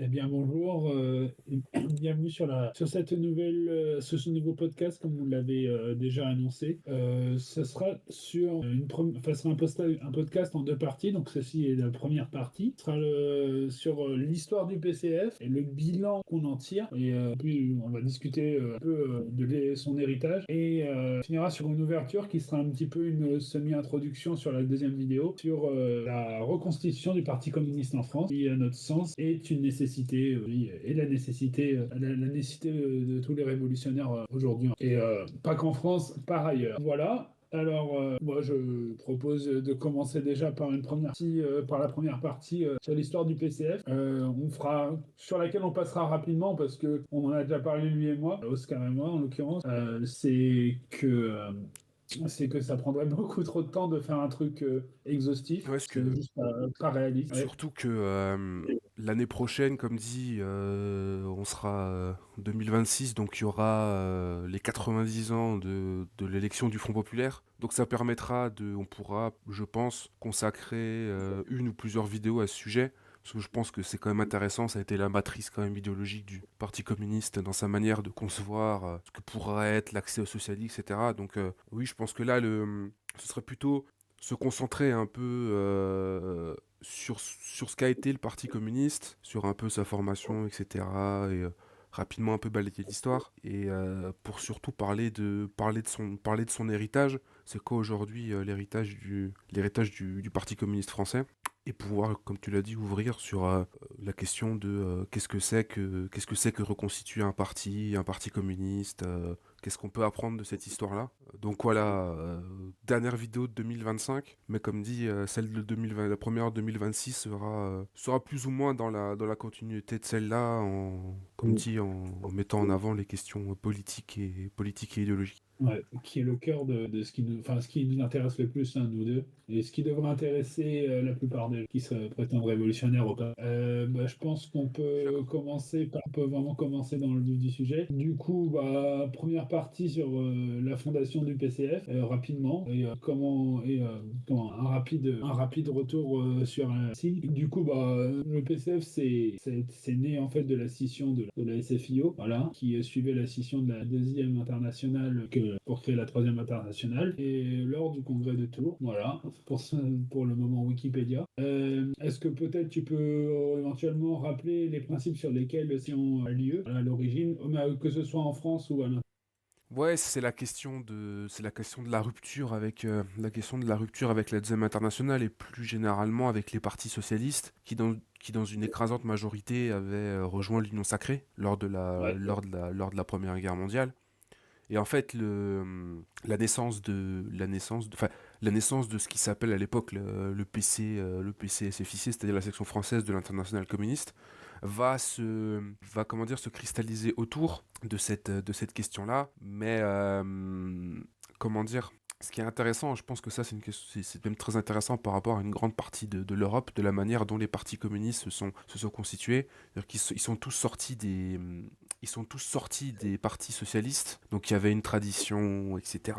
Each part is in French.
Eh bien, bonjour, et bienvenue sur ce nouveau podcast, comme vous l'avez déjà annoncé. Ce sera enfin, ce sera un podcast en deux parties. Donc, ceci est la première partie. Ce sera sur l'histoire du PCF et le bilan qu'on en tire. Et puis, on va discuter un peu son héritage. Et finira sur une ouverture qui sera un petit peu une semi-introduction sur la deuxième vidéo sur la reconstitution du Parti communiste en France, qui, à notre sens, est une nécessité, oui, et la nécessité de tous les révolutionnaires aujourd'hui. Et pas qu'en France, par ailleurs. Voilà. Alors, moi, je propose de commencer déjà par la première partie sur l'histoire du PCF. Sur laquelle on passera rapidement parce que on en a déjà parlé lui et moi, Oscar et moi en l'occurrence. C'est que ça prendrait beaucoup trop de temps de faire un truc exhaustif. Ouais, parce C'est que juste pas réaliste. Ouais. surtout que l'année prochaine, comme dit, on sera 2026, donc il y aura les 90 ans de l'élection du Front Populaire. Donc ça permettra on pourra, je pense, consacrer une ou plusieurs vidéos à ce sujet. Parce que je pense que c'est quand même intéressant, ça a été la matrice quand même idéologique du Parti communiste dans sa manière de concevoir ce que pourrait être l'accès au socialisme, etc. Donc oui, je pense que là, ce serait plutôt se concentrer un peu sur ce qu'a été le Parti communiste, sur un peu sa formation, etc. Et rapidement un peu balayer l'histoire. Et pour surtout parler de son héritage. C'est quoi aujourd'hui l'héritage du Parti communiste français? Et pouvoir, comme tu l'as dit, ouvrir sur la question de qu'est-ce que c'est que reconstituer un parti communiste, qu'est-ce qu'on peut apprendre de cette histoire-là. Donc voilà, dernière vidéo de 2025, mais comme dit, celle de 2020, la première de 2026 sera plus ou moins dans la continuité de celle-là, comme dit, en mettant en avant les questions politiques et idéologiques. Ouais, qui est le cœur de ce qui nous intéresse le plus, hein, nous deux, et ce qui devrait intéresser la plupart des gens qui se prétendent révolutionnaires ou pas. Bah, je pense Je suis d'accord. on peut vraiment commencer dans le vif du sujet. Du coup, bah, première partie sur la fondation du PCF, rapidement, et un rapide retour sur si. Du coup, bah, le PCF, c'est né en fait de la scission de la SFIO, voilà, qui suivait la scission de la deuxième internationale pour créer la troisième internationale, et lors du congrès de Tours, voilà, pour le moment Wikipédia. Est-ce que peut-être tu peux éventuellement rappeler les principes sur lesquels le séance a lieu à l'origine, que ce soit en France ou à l'international? Ouais, c'est la question de la rupture avec la deuxième internationale et plus généralement avec les partis socialistes qui dans une écrasante majorité avaient rejoint l'Union sacrée Ouais. lors de la Première Guerre mondiale. Et en fait, la naissance de ce qui s'appelle à l'époque le PCSFIC, c'est-à-dire la section française de l'Internationale communiste, comment dire, se cristalliser autour de cette question-là. Mais, comment dire, ce qui est intéressant, je pense que ça, c'est même très intéressant par rapport à une grande partie de l'Europe, de la manière dont les partis communistes se sont constitués. C'est-à-dire ils sont tous sortis des partis socialistes, donc il y avait une tradition, etc.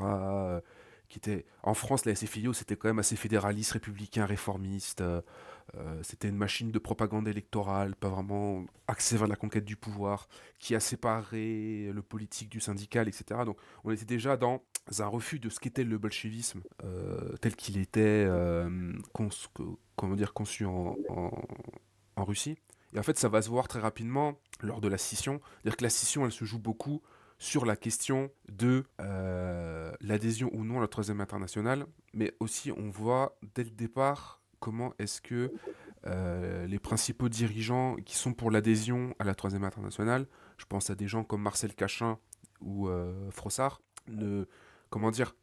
Qui était en France, la SFIO, c'était quand même assez fédéraliste, républicain, réformiste. C'était une machine de propagande électorale, pas vraiment axée vers la conquête du pouvoir, qui a séparé le politique du syndical, etc. Donc on était déjà dans un refus de ce qu'était le bolchevisme tel qu'il était comment dire, conçu en Russie. Et en fait, ça va se voir très rapidement lors de la scission. C'est-à-dire que la scission, elle se joue beaucoup sur la question de l'adhésion ou non à la Troisième Internationale, mais aussi on voit dès le départ comment est-ce que les principaux dirigeants qui sont pour l'adhésion à la Troisième Internationale, je pense à des gens comme Marcel Cachin ou Frossard, comment dire,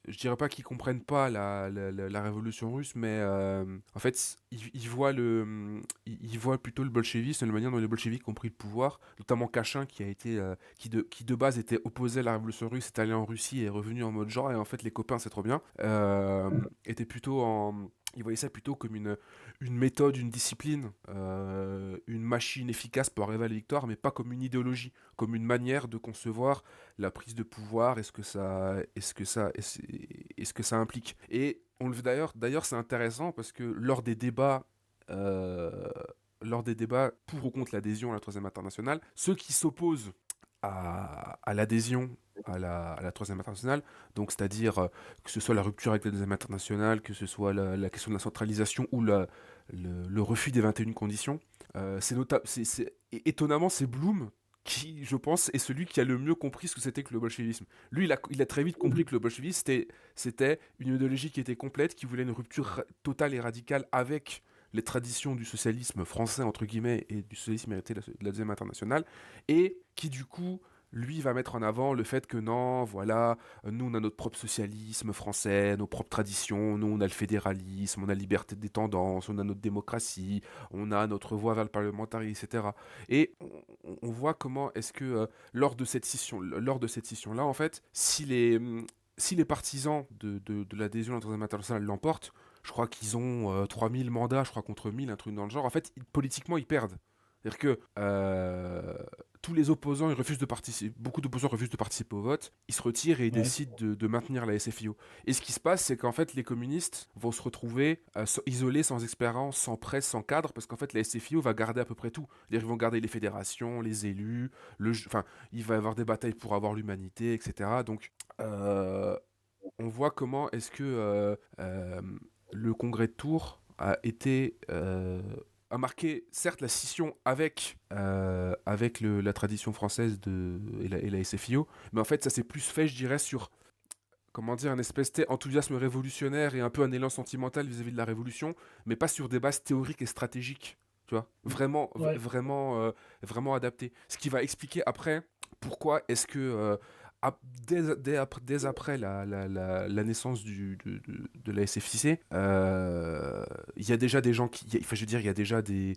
je dirais pas qu'ils comprennent pas la révolution russe, mais en fait, ils voient plutôt le bolchevisme, la manière dont les bolcheviks ont pris le pouvoir, notamment Cachin qui de base était opposé à la révolution russe, est allé en Russie et est revenu en mode genre, et en fait, les copains, c'est trop bien, était plutôt en. Ils voyaient ça plutôt comme une méthode, une discipline, une machine efficace pour arriver à la victoire, mais pas comme une idéologie, comme une manière de concevoir la prise de pouvoir, est-ce que ça implique. Et on le d'ailleurs c'est intéressant parce que lors des débats euh, lors des débats pour ou contre l'adhésion à la Troisième Internationale, ceux qui s'opposent à l'adhésion à la Troisième Internationale, donc c'est-à-dire que ce soit la rupture avec la Deuxième Internationale, que ce soit la question de la centralisation ou le refus des 21 conditions, étonnamment, c'est Blum qui, je pense, est celui qui a le mieux compris ce que c'était que le bolchevisme. Lui, il a très vite compris que le bolchevisme, c'était une idéologie qui était complète, qui voulait une rupture totale et radicale avec les traditions du socialisme français, entre guillemets, et du socialisme hérité de la Deuxième Internationale, et qui, du coup, lui va mettre en avant le fait que non, voilà, nous on a notre propre socialisme français, nos propres traditions, nous on a le fédéralisme, on a la liberté des tendances, on a notre démocratie, on a notre voie vers le parlementarisme, etc. Et on voit comment est-ce que lors de cette scission-là, en fait, si les partisans de l'adhésion à la Troisième Internationale l'emportent, je crois qu'ils ont 3000 mandats, je crois contre 1000, un truc dans le genre. En fait, politiquement, ils perdent. C'est-à-dire que tous les opposants, ils refusent de participer, beaucoup d'opposants refusent de participer au vote, ils se retirent et ils Ouais. décident de maintenir la SFIO. Et ce qui se passe, c'est qu'en fait, les communistes vont se retrouver isolés, sans expérience, sans presse, sans cadre, parce qu'en fait, la SFIO va garder à peu près tout. Ils vont garder les fédérations, les élus, enfin, il va y avoir des batailles pour avoir l'humanité, etc. Donc, on voit comment est-ce que le congrès de Tours a marqué certes la scission avec la tradition française et la SFIO, mais en fait ça s'est plus fait, je dirais, sur comment dire, un espèce d'enthousiasme révolutionnaire et un peu un élan sentimental vis-à-vis de la révolution, mais pas sur des bases théoriques et stratégiques, tu vois, Ouais. vraiment adapté. Ce qui va expliquer après pourquoi est-ce que dès après la naissance de la SFIC, il y a déjà des gens enfin je veux dire, il y a déjà des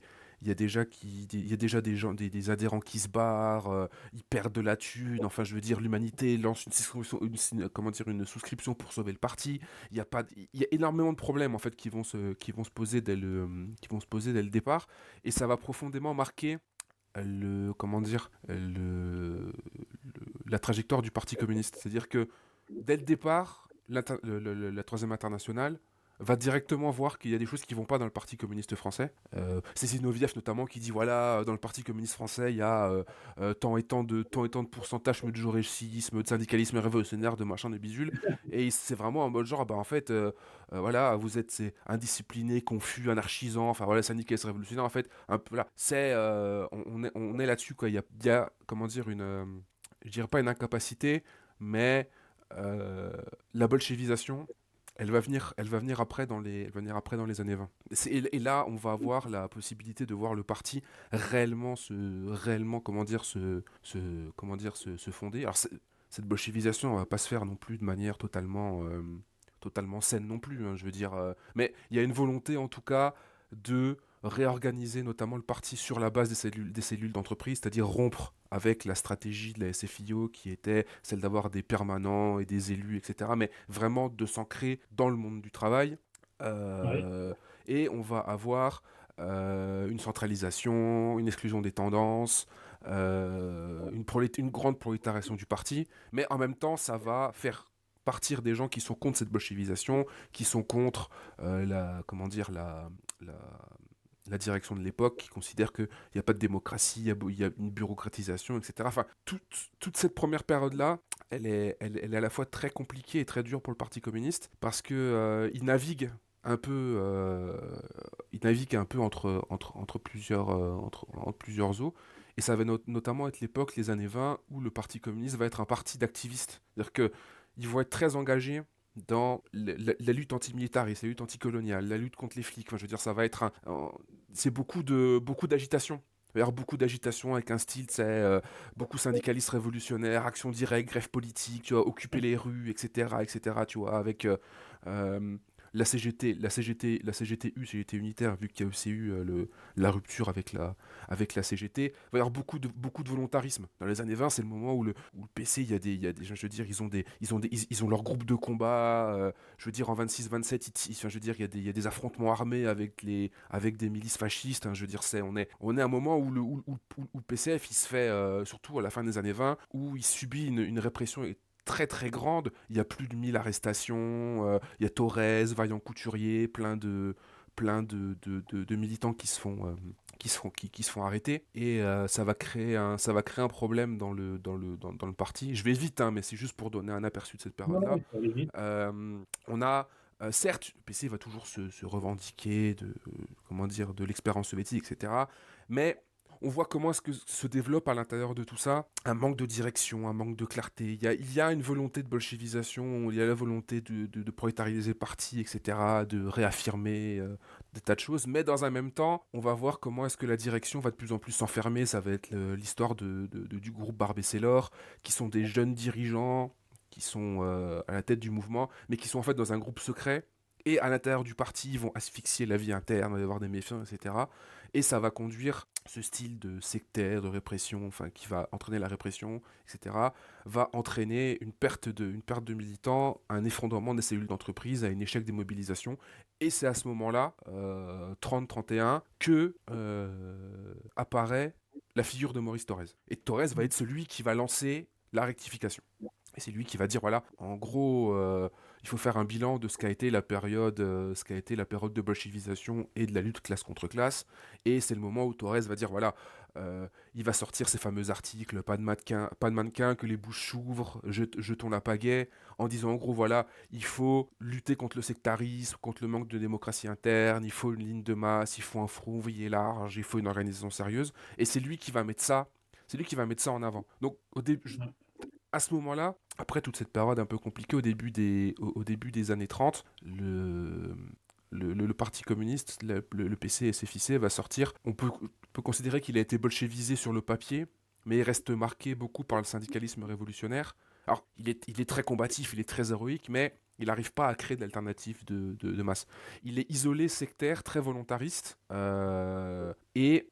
gens, des adhérents qui se barrent, ils perdent de la thune. Enfin, je veux dire, l'humanité lance comment dire, une souscription pour sauver le parti. Il y a énormément de problèmes en fait qui vont se poser qui vont se poser dès le départ, et ça va profondément marquer comment dire, la trajectoire du Parti communiste. C'est-à-dire que dès le départ, la Troisième Internationale va directement voir qu'il y a des choses qui vont pas dans le Parti communiste français. C'est Zinoviev notamment qui dit voilà, dans le Parti communiste français, il y a tant et tant de pourcentage de jurécisme, de syndicalisme révolutionnaire, de machin, de bidule. Et c'est vraiment en mode genre, bah en fait, voilà, vous êtes indiscipliné, confus, anarchisant, enfin voilà, syndicaliste révolutionnaire, en fait, un peu là. On est là-dessus, quoi. Il y a, comment dire, je dirais pas une incapacité, mais euh, la bolchevisation, elle va venir après elle va venir après dans les années 20. Et là, on va avoir la possibilité de voir le parti réellement, comment dire, se fonder. Alors, cette bolchevisation, elle va pas se faire non plus de manière totalement saine non plus, hein, je veux dire. Mais il y a une volonté, en tout cas, de réorganiser notamment le parti sur la base des cellules d'entreprise, c'est-à-dire rompre avec la stratégie de la SFIO qui était celle d'avoir des permanents et des élus, etc. Mais vraiment de s'ancrer dans le monde du travail. Ouais. Euh, et on va avoir une centralisation, une exclusion des tendances, une grande prolétarisation du parti, mais en même temps, ça va faire partir des gens qui sont contre cette bolchevisation, qui sont contre comment dire, la, la direction de l'époque, qui considère qu'il n'y a pas de démocratie, il y a une bureaucratisation, etc. Enfin, toute cette première période-là, elle est à la fois très compliquée et très dure pour le Parti communiste, parce que il navigue un peu, entre plusieurs eaux. Et ça va notamment être l'époque, les années 20, où le Parti communiste va être un parti d'activistes. C'est-à-dire qu'ils vont être très engagés dans la lutte antimilitariste, la lutte anticoloniale, la lutte contre les flics. Enfin, je veux dire, ça va être c'est beaucoup d'agitation. Il va y avoir beaucoup d'agitation avec un style, c'est beaucoup syndicaliste révolutionnaire, action directe, grève politique, tu vois, occuper les rues, etc., etc., tu vois, avec euh, la CGTU, CGT unitaire, vu qu'il y a aussi eu la rupture avec la CGT. Il va y avoir beaucoup de volontarisme. Dans les années 20, c'est le moment où le PC, il y a des gens, je veux dire, ils ont leur groupe de combat. Je veux dire, en 26-27, enfin, je veux dire, il y a des affrontements armés avec des milices fascistes. Hein, je veux dire, on est à un moment où le PCF, il se fait, surtout à la fin des années 20, où il subit une répression très très grande. Il y a plus de 1000 arrestations. Il y a Torres, Vaillant Couturier, plein de militants qui se font arrêter, et ça va créer un problème dans le parti. Je vais vite, hein, mais c'est juste pour donner un aperçu de cette période-là. Ouais, ça allait vite. On a certes, le PC va toujours se revendiquer comment dire, de l'expérience soviétique, etc. Mais on voit comment est-ce que se développe à l'intérieur de tout ça un manque de direction, un manque de clarté. Il y a une volonté de bolchevisation, il y a la volonté de prolétariser le parti, etc., de réaffirmer des tas de choses. Mais dans un même temps, on va voir comment est-ce que la direction va de plus en plus s'enfermer. Ça va être l'histoire du groupe Barbet-Sellor, qui sont des jeunes dirigeants qui sont à la tête du mouvement, mais qui sont en fait dans un groupe secret. Et à l'intérieur du parti, ils vont asphyxier la vie interne, il va y avoir des méfiants, etc. Et ça va conduire ce style de sectaire, de répression, enfin qui va entraîner la répression, etc., va entraîner une perte de militants, un effondrement des cellules d'entreprise, un échec des mobilisations. Et c'est à ce moment-là, 30-31, que apparaît la figure de Maurice Thorez. Et Thorez va être celui qui va lancer la rectification. Et c'est lui qui va dire, voilà, en gros, il faut faire un bilan de ce qu'a été la période de bolchevisation et de la lutte classe contre classe. Et c'est le moment où Thorez va dire, voilà, il va sortir ces fameux articles, pas de mannequin, que les bouches s'ouvrent, jetons la pagaie, en disant, en gros, voilà, il faut lutter contre le sectarisme, contre le manque de démocratie interne, il faut une ligne de masse, il faut un front ouvrier large, il faut une organisation sérieuse. Et c'est lui qui va mettre ça. C'est lui qui va mettre ça en avant. Donc, Ouais. à ce moment-là, après toute cette période un peu compliquée au début des années 30, le Parti communiste, le PC SFIC va sortir. On peut considérer qu'il a été bolchevisé sur le papier, mais il reste marqué beaucoup par le syndicalisme révolutionnaire. Alors, il est très combatif, il est très héroïque, mais il n'arrive pas à créer d'alternatives de masse. Il est isolé, sectaire, très volontariste, et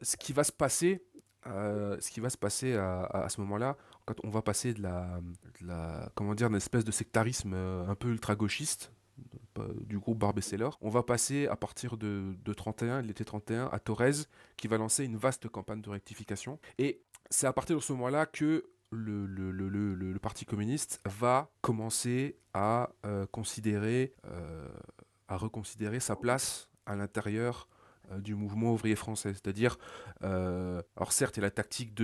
ce qui va se passer à ce moment-là, quand on va passer comment dire, d'une espèce de sectarisme un peu ultra-gauchiste du groupe Barbet-Sellor, on va passer à partir de 31, l'été 31, à Thorez, qui va lancer une vaste campagne de rectification. Et c'est à partir de ce moment-là que le Parti communiste va commencer à reconsidérer sa place à l'intérieur du mouvement ouvrier français. C'est-à-dire, alors certes, il y a la tactique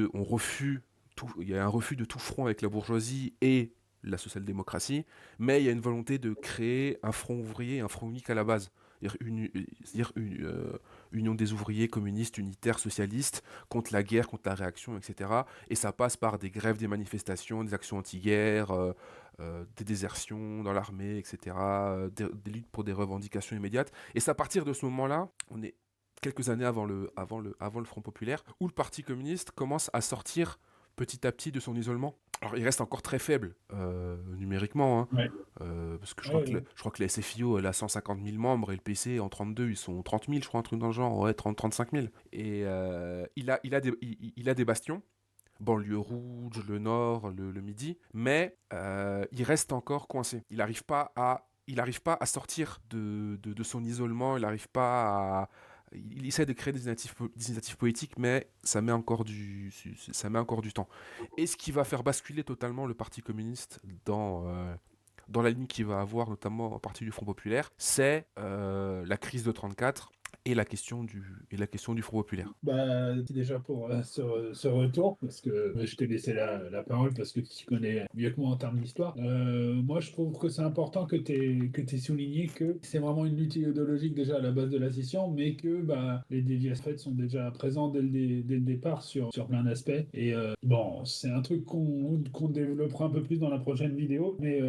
il y a un refus de tout front avec la bourgeoisie et la social-démocratie, mais il y a une volonté de créer un front ouvrier, un front unique à la base. C'est-à-dire une union des ouvriers communistes, unitaires, socialistes, contre la guerre, contre la réaction, etc. Et ça passe par des grèves, des manifestations, des actions anti-guerre, des désertions dans l'armée, etc., des luttes pour des revendications immédiates. Et c'est à partir de ce moment-là, on est quelques années avant le Front Populaire, où le Parti communiste commence à sortir petit à petit de son isolement. Alors il reste encore très faible numériquement, hein, Ouais. parce que je crois Ouais, que, ouais. je crois que la SFIO elle a 150 000 membres et le PC en 32 ils sont 30 000, je crois, un truc dans le genre, ouais, 30-35 000. Et il a des bastions, banlieue rouge, le nord, le midi, mais il reste encore coincé. Il n'arrive pas à sortir de son isolement, il n'arrive pas à... Il essaie de créer des initiatives politiques, mais ça met encore du temps. Et ce qui va faire basculer totalement le Parti communiste dans la ligne qu'il va avoir, notamment en partie du Front Populaire, c'est la crise de 34 et la question du Front Populaire. Bah, c'est déjà pour ce retour, parce que je t'ai laissé la parole parce que tu connais mieux que moi en termes d'histoire. Moi, je trouve que c'est important que t'aies souligné que c'est vraiment une lutte idéologique déjà à la base de la scission, mais que bah, les déviations faites sont déjà présentes dès le départ sur plein d'aspects. Et bon, c'est un truc qu'on développera un peu plus dans la prochaine vidéo, mais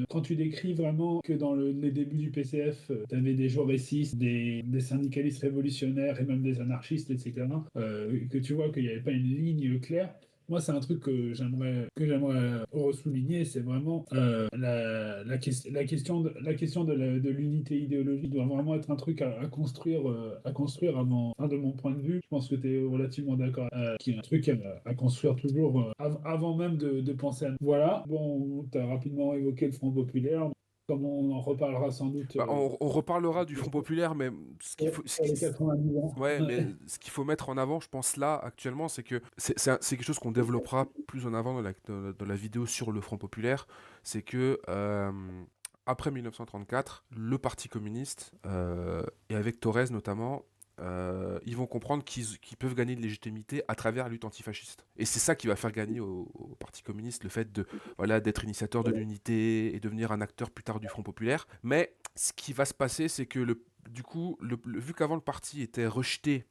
quand tu décris vraiment que dans les débuts du PCF, tu avais des journalistes, des syndicalistes révolutionnaires et même des anarchistes, etc., que tu vois qu'il n'y avait pas une ligne claire. Moi, c'est un truc que j'aimerais ressouligner, c'est vraiment la question de l'unité idéologique doit vraiment être un truc à construire avant, enfin, de mon point de vue. Je pense que tu es relativement d'accord, qu'il y a un truc à construire toujours avant même de penser à. Voilà, bon, tu as rapidement évoqué le Front Populaire. Comme on en reparlera sans doute Bah, on reparlera du Front Populaire, mais ce qu'il faut, pour les 90 ans. ouais, mais ce qu'il faut mettre en avant, je pense là actuellement, c'est que c'est quelque chose qu'on développera plus en avant dans la vidéo sur le Front Populaire, c'est que après 1934, le Parti communiste et avec Thorez notamment ils vont comprendre qu'ils peuvent gagner de légitimité à travers la lutte antifasciste. Et c'est ça qui va faire gagner au Parti communiste, le fait d'être initiateur de l'unité et devenir un acteur plus tard du Front populaire. Mais ce qui va se passer, c'est que du coup, vu qu'avant le parti était rejeté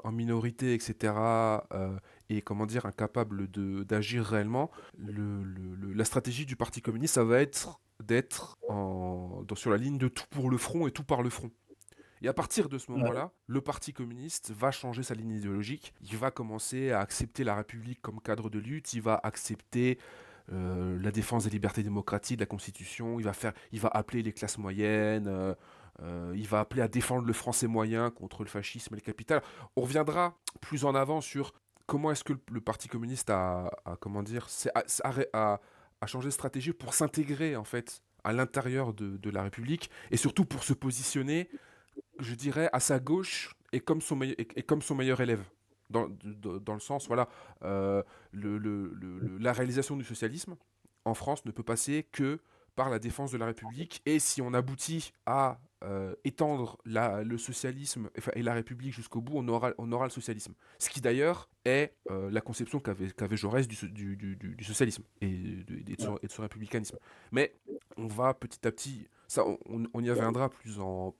en minorité, etc., et comment dire, incapable d'agir réellement, la stratégie du Parti communiste, ça va être d'être sur la ligne de tout pour le front et tout par le front. Et à partir de ce moment-là, le Parti communiste va changer sa ligne idéologique. Il va commencer à accepter la République comme cadre de lutte. Il va accepter la défense des libertés démocratiques, de la Constitution. Il va appeler les classes moyennes. Il va appeler à défendre le français moyen contre le fascisme et le capital. On reviendra plus en avant sur comment est-ce que le Parti communiste comment dire, a changé de stratégie pour s'intégrer en fait à l'intérieur de la République et surtout pour se positionner, je dirais, à sa gauche et comme son meilleur élève. Dans le sens, voilà, la réalisation du socialisme en France ne peut passer que par la défense de la République. Et si on aboutit à étendre le socialisme et la République jusqu'au bout, on aura le socialisme. Ce qui d'ailleurs est la conception qu'avait Jaurès du socialisme et de son républicanisme. Mais on va petit à petit, ça, on y reviendra plus en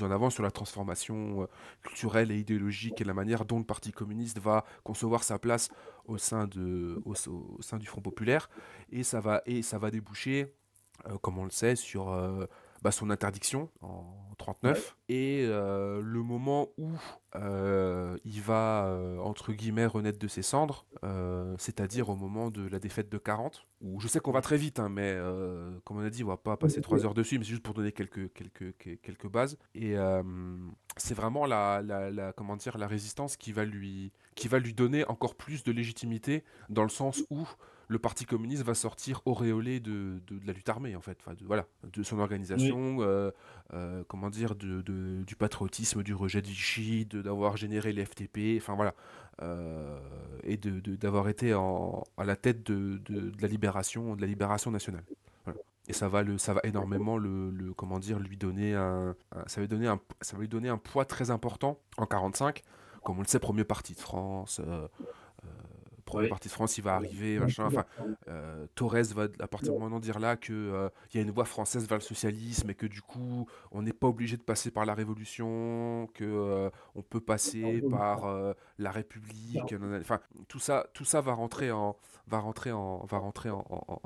avant sur la transformation culturelle et idéologique et la manière dont le Parti communiste va concevoir sa place au sein du Front populaire. Et ça va déboucher, comme on le sait, sur son interdiction en 1939 et le moment où il va, entre guillemets, renaître de ses cendres, c'est-à-dire au moment de la défaite de 40, où je sais qu'on va très vite, hein, mais comme on a dit, on va pas passer 3 heures dessus, mais c'est juste pour donner quelques bases. Et c'est vraiment comment dire, la résistance qui va lui donner encore plus de légitimité, dans le sens où le Parti communiste va sortir auréolé de la lutte armée, en fait, de son organisation, comment dire, du patriotisme, du rejet de Vichy, d'avoir généré les FTP, enfin voilà, et d'avoir été à la tête de la libération nationale. Voilà. Et ça va énormément comment dire, lui donner ça va lui donner un poids très important en 45, comme on le sait, premier parti de France. Premier parti de France, il va arriver, machin. Enfin, Torres va à partir du moment dire là que y a une voie française vers le socialisme et que du coup, on n'est pas obligé de passer par la Révolution, que on peut passer par la République. Enfin, tout ça va rentrer en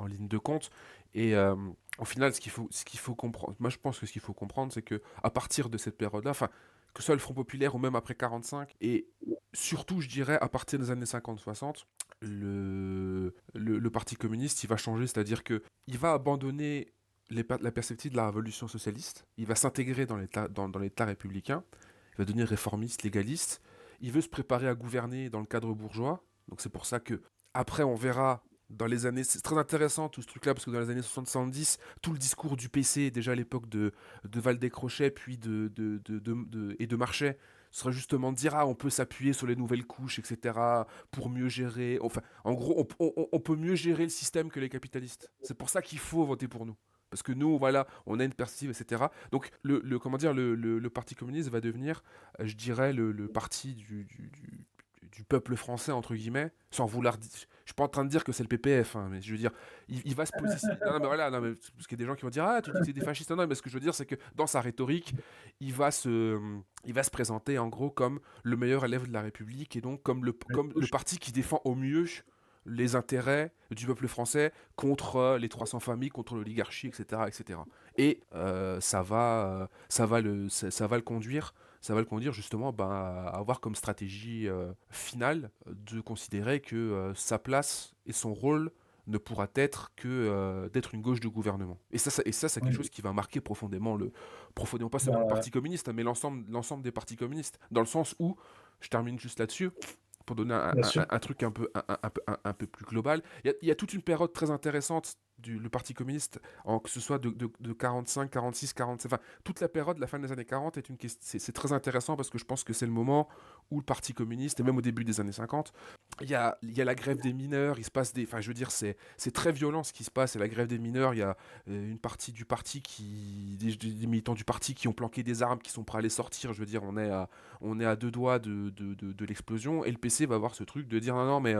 ligne de compte. Et au final, ce qu'il faut comprendre, moi je pense que ce qu'il faut comprendre, c'est que à partir de cette période-là, enfin, que ce soit le Front populaire ou même après 45, et surtout, je dirais, à partir des années 50-60, le Parti communiste, il va changer, c'est-à-dire que il va abandonner la perspective de la révolution socialiste, il va s'intégrer dans l'État républicain, il va devenir réformiste, légaliste, il veut se préparer à gouverner dans le cadre bourgeois, donc c'est pour ça que, après, on verra dans les années... C'est très intéressant tout ce truc-là, parce que dans les années 70, tout le discours du PC, déjà à l'époque de Valdez-Crochet, puis et de Marchais, serait justement de dire, on peut s'appuyer sur les nouvelles couches, etc., pour mieux gérer... Enfin, en gros, on peut mieux gérer le système que les capitalistes. C'est pour ça qu'il faut voter pour nous. Parce que nous, voilà, on a une perspective, etc. Donc, comment dire, le Parti communiste va devenir, je dirais, le parti du peuple français, entre guillemets, sans vouloir dire... Je suis pas en train de dire que c'est le PPF, hein, mais je veux dire, il va se positionner... Non, mais voilà, non, mais, parce qu'il y a des gens qui vont dire, tu dis que c'est des fascistes. Non, mais ce que je veux dire, c'est que dans sa rhétorique, il va se présenter, en gros, comme le meilleur élève de la République, et donc comme le parti qui défend au mieux les intérêts du peuple français contre les 300 familles, contre l'oligarchie, etc., etc. Et ça va le conduire justement à avoir comme stratégie finale de considérer que sa place et son rôle ne pourra être que d'être une gauche de gouvernement. Et ça c'est quelque chose qui va marquer profondément pas seulement le Parti communiste, mais l'ensemble des partis communistes. Dans le sens où, je termine juste là-dessus, pour donner un truc un peu plus global, il y a toute une période très intéressante le Parti communiste, que ce soit de 45, 46, 47, enfin, toute la période, la fin des années 40, c'est très intéressant parce que je pense que c'est le moment où le Parti communiste, et même au début des années 50, il y a la grève des mineurs, il se passe des. Enfin, je veux dire, c'est très violent ce qui se passe. Et la grève des mineurs, il y a une partie du parti des militants du parti qui ont planqué des armes, qui sont prêts à les sortir. Je veux dire, on est à deux doigts de l'explosion. Et le PC va avoir ce truc de dire non, non, mais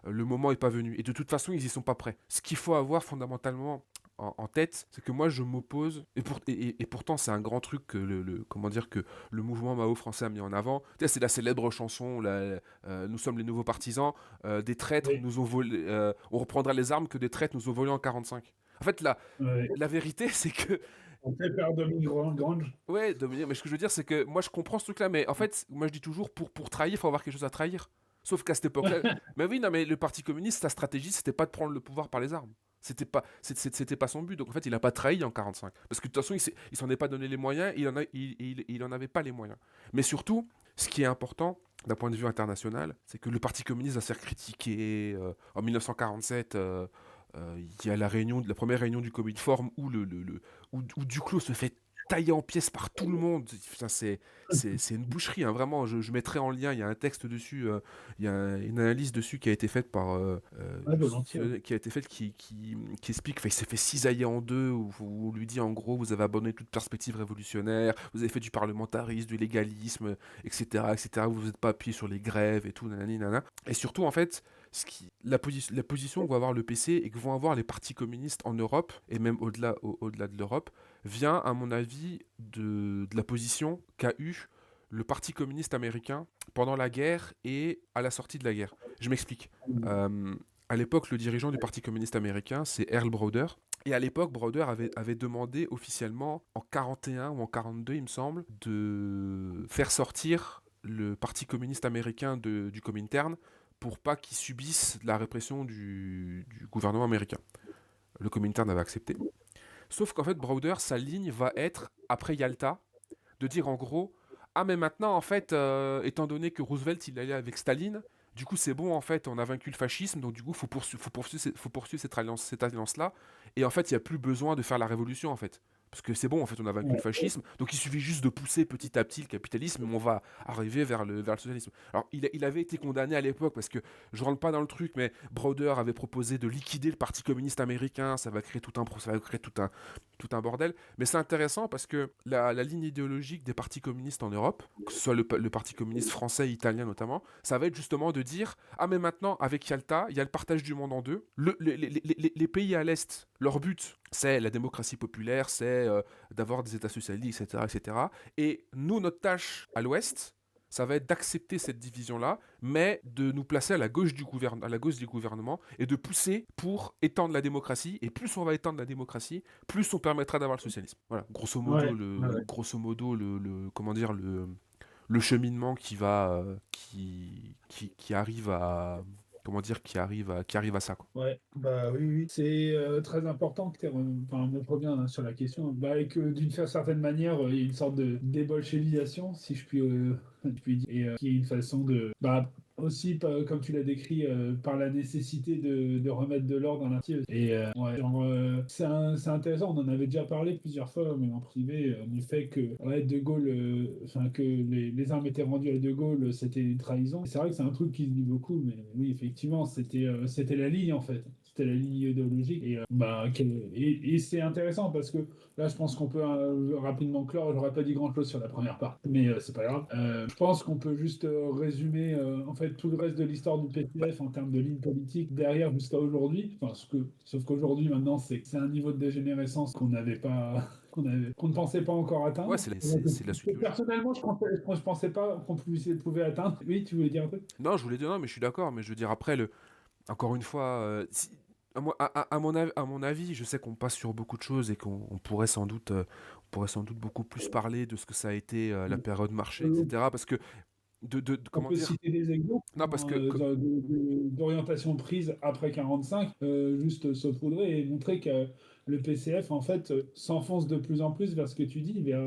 le moment est pas venu. Et de toute façon, ils y sont pas prêts. Ce qu'il faut avoir fondamentalement en tête, c'est que moi je m'oppose, et pourtant c'est un grand truc que comment dire, que le mouvement Mao français a mis en avant. Tu sais, c'est la célèbre chanson, nous sommes les nouveaux partisans, des traîtres Oui, nous ont volé, on reprendra les armes que des traîtres nous ont volées en 45. En fait, ouais. la vérité, c'est que On fait peur de Grange. ouais, Dominique, mais ce que je veux dire, c'est que moi je comprends ce truc-là, mais en fait, moi je dis toujours, pour trahir, il faut avoir quelque chose à trahir. Sauf qu'à cette époque-là, mais oui, non, mais le Parti communiste, sa stratégie, c'était pas de prendre le pouvoir par les armes. C'était pas son but. Donc en fait, il a pas trahi en 45. Parce que de toute façon, il s'en est pas donné les moyens, il en avait pas les moyens. Mais surtout, ce qui est important, d'un point de vue international, c'est que le Parti communiste va se faire critiquer. En 1947, il y a la première réunion du Cominform où, où Duclos se fait tailler en pièces par tout le monde. Putain, c'est une boucherie, hein, vraiment. Je mettrai en lien, il y a un texte dessus, il y a une analyse dessus qui a été faite par. Ouais, volontiers. Ouais. Qui a été faite qui explique, enfin, il s'est fait cisailler en deux, où on lui dit en gros, vous avez abandonné toute perspective révolutionnaire, vous avez fait du parlementarisme, du légalisme, etc., etc., vous n'êtes pas appuyé sur les grèves et tout, nanani, nanana. Et surtout, en fait, la position que va avoir le PC et que vont avoir les partis communistes en Europe, et même au-delà de l'Europe, vient, à mon avis, de la position qu'a eu le Parti communiste américain pendant la guerre et à la sortie de la guerre. Je m'explique. Euh, à l'époque, le dirigeant du Parti communiste américain, c'est Earl Browder. Et à l'époque, Browder avait demandé officiellement, en 41 ou en 42, il me semble, de faire sortir le Parti communiste américain du Comintern pour pas qu'il subisse la répression du gouvernement américain. Le Comintern avait accepté. Sauf qu'en fait, Browder, sa ligne va être, après Yalta, de dire en gros, ah mais maintenant, en fait, étant donné que Roosevelt, il allait avec Staline, du coup c'est bon, en fait, on a vaincu le fascisme, donc du coup, faut poursuivre cette alliance-là, et en fait, il n'y a plus besoin de faire la révolution, en fait. Parce que c'est bon, en fait, on a vaincu le Ouais. fascisme, donc il suffit juste de pousser petit à petit le capitalisme, et on va arriver vers le socialisme. Alors, il avait été condamné à l'époque, parce que je rentre pas dans le truc, mais Browder avait proposé de liquider le Parti communiste américain, ça va créer tout un bordel. Mais c'est intéressant parce que la ligne idéologique des partis communistes en Europe, que ce soit le Parti communiste français et italien notamment, ça va être justement de dire ah mais maintenant avec Yalta, il y a le partage du monde en deux. Les pays à l'Est, leur but c'est la démocratie populaire, c'est d'avoir des États socialistes, etc., etc. Et nous, notre tâche à l'Ouest, ça va être d'accepter cette division-là, mais de nous placer à la gauche du gouvernement et de pousser pour étendre la démocratie. Et plus on va étendre la démocratie, plus on permettra d'avoir le socialisme. Voilà, Ouais. Ouais. comment dire, le cheminement qui arrive à, comment dire, qui arrive à ça, quoi. Ouais, bah oui, oui. C'est très important que tu enfin, on revient hein, sur la question, bah, et que d'une certaine manière, il y a une sorte de débolchevisation, si je puis, je puis dire, et qui est une façon de, bah, aussi, comme tu l'as décrit, par la nécessité de remettre de l'ordre dans la société. Et ouais, genre, c'est intéressant, on en avait déjà parlé plusieurs fois, mais en privé, du fait que ouais, De Gaulle, enfin, que les armes étaient rendues à De Gaulle, c'était une trahison. C'est vrai que c'est un truc qui se dit beaucoup, mais oui, effectivement, c'était la ligne en fait. C'était la ligne idéologique. Et, et c'est intéressant parce que là, je pense qu'on peut rapidement clore. J'aurais pas dit grand-chose sur la première part, mais c'est pas grave. Je pense qu'on peut juste résumer en fait tout le reste de l'histoire du PTF en termes de ligne politique derrière jusqu'à aujourd'hui. Enfin, sauf qu'aujourd'hui, maintenant, c'est un niveau de dégénérescence qu'on n'avait pas, qu'on ne pensait pas encore Ouais, atteindre. c'est la suite logique. Personnellement, je pensais pas qu'on pouvait atteindre. Oui, tu voulais dire un truc? Non, je voulais dire non, mais je suis d'accord, mais je veux dire après encore une fois, à mon avis, je sais qu'on passe sur beaucoup de choses et qu'on on pourrait sans doute beaucoup plus parler de ce que ça a été la période marché, Euh, etc. Parce que On comment peut dire? citer des exemples Non, parce hein, d'orientation prise après 45, juste saupoudrer et montrer que le PCF, en fait, s'enfonce de plus en plus vers ce que tu dis, vers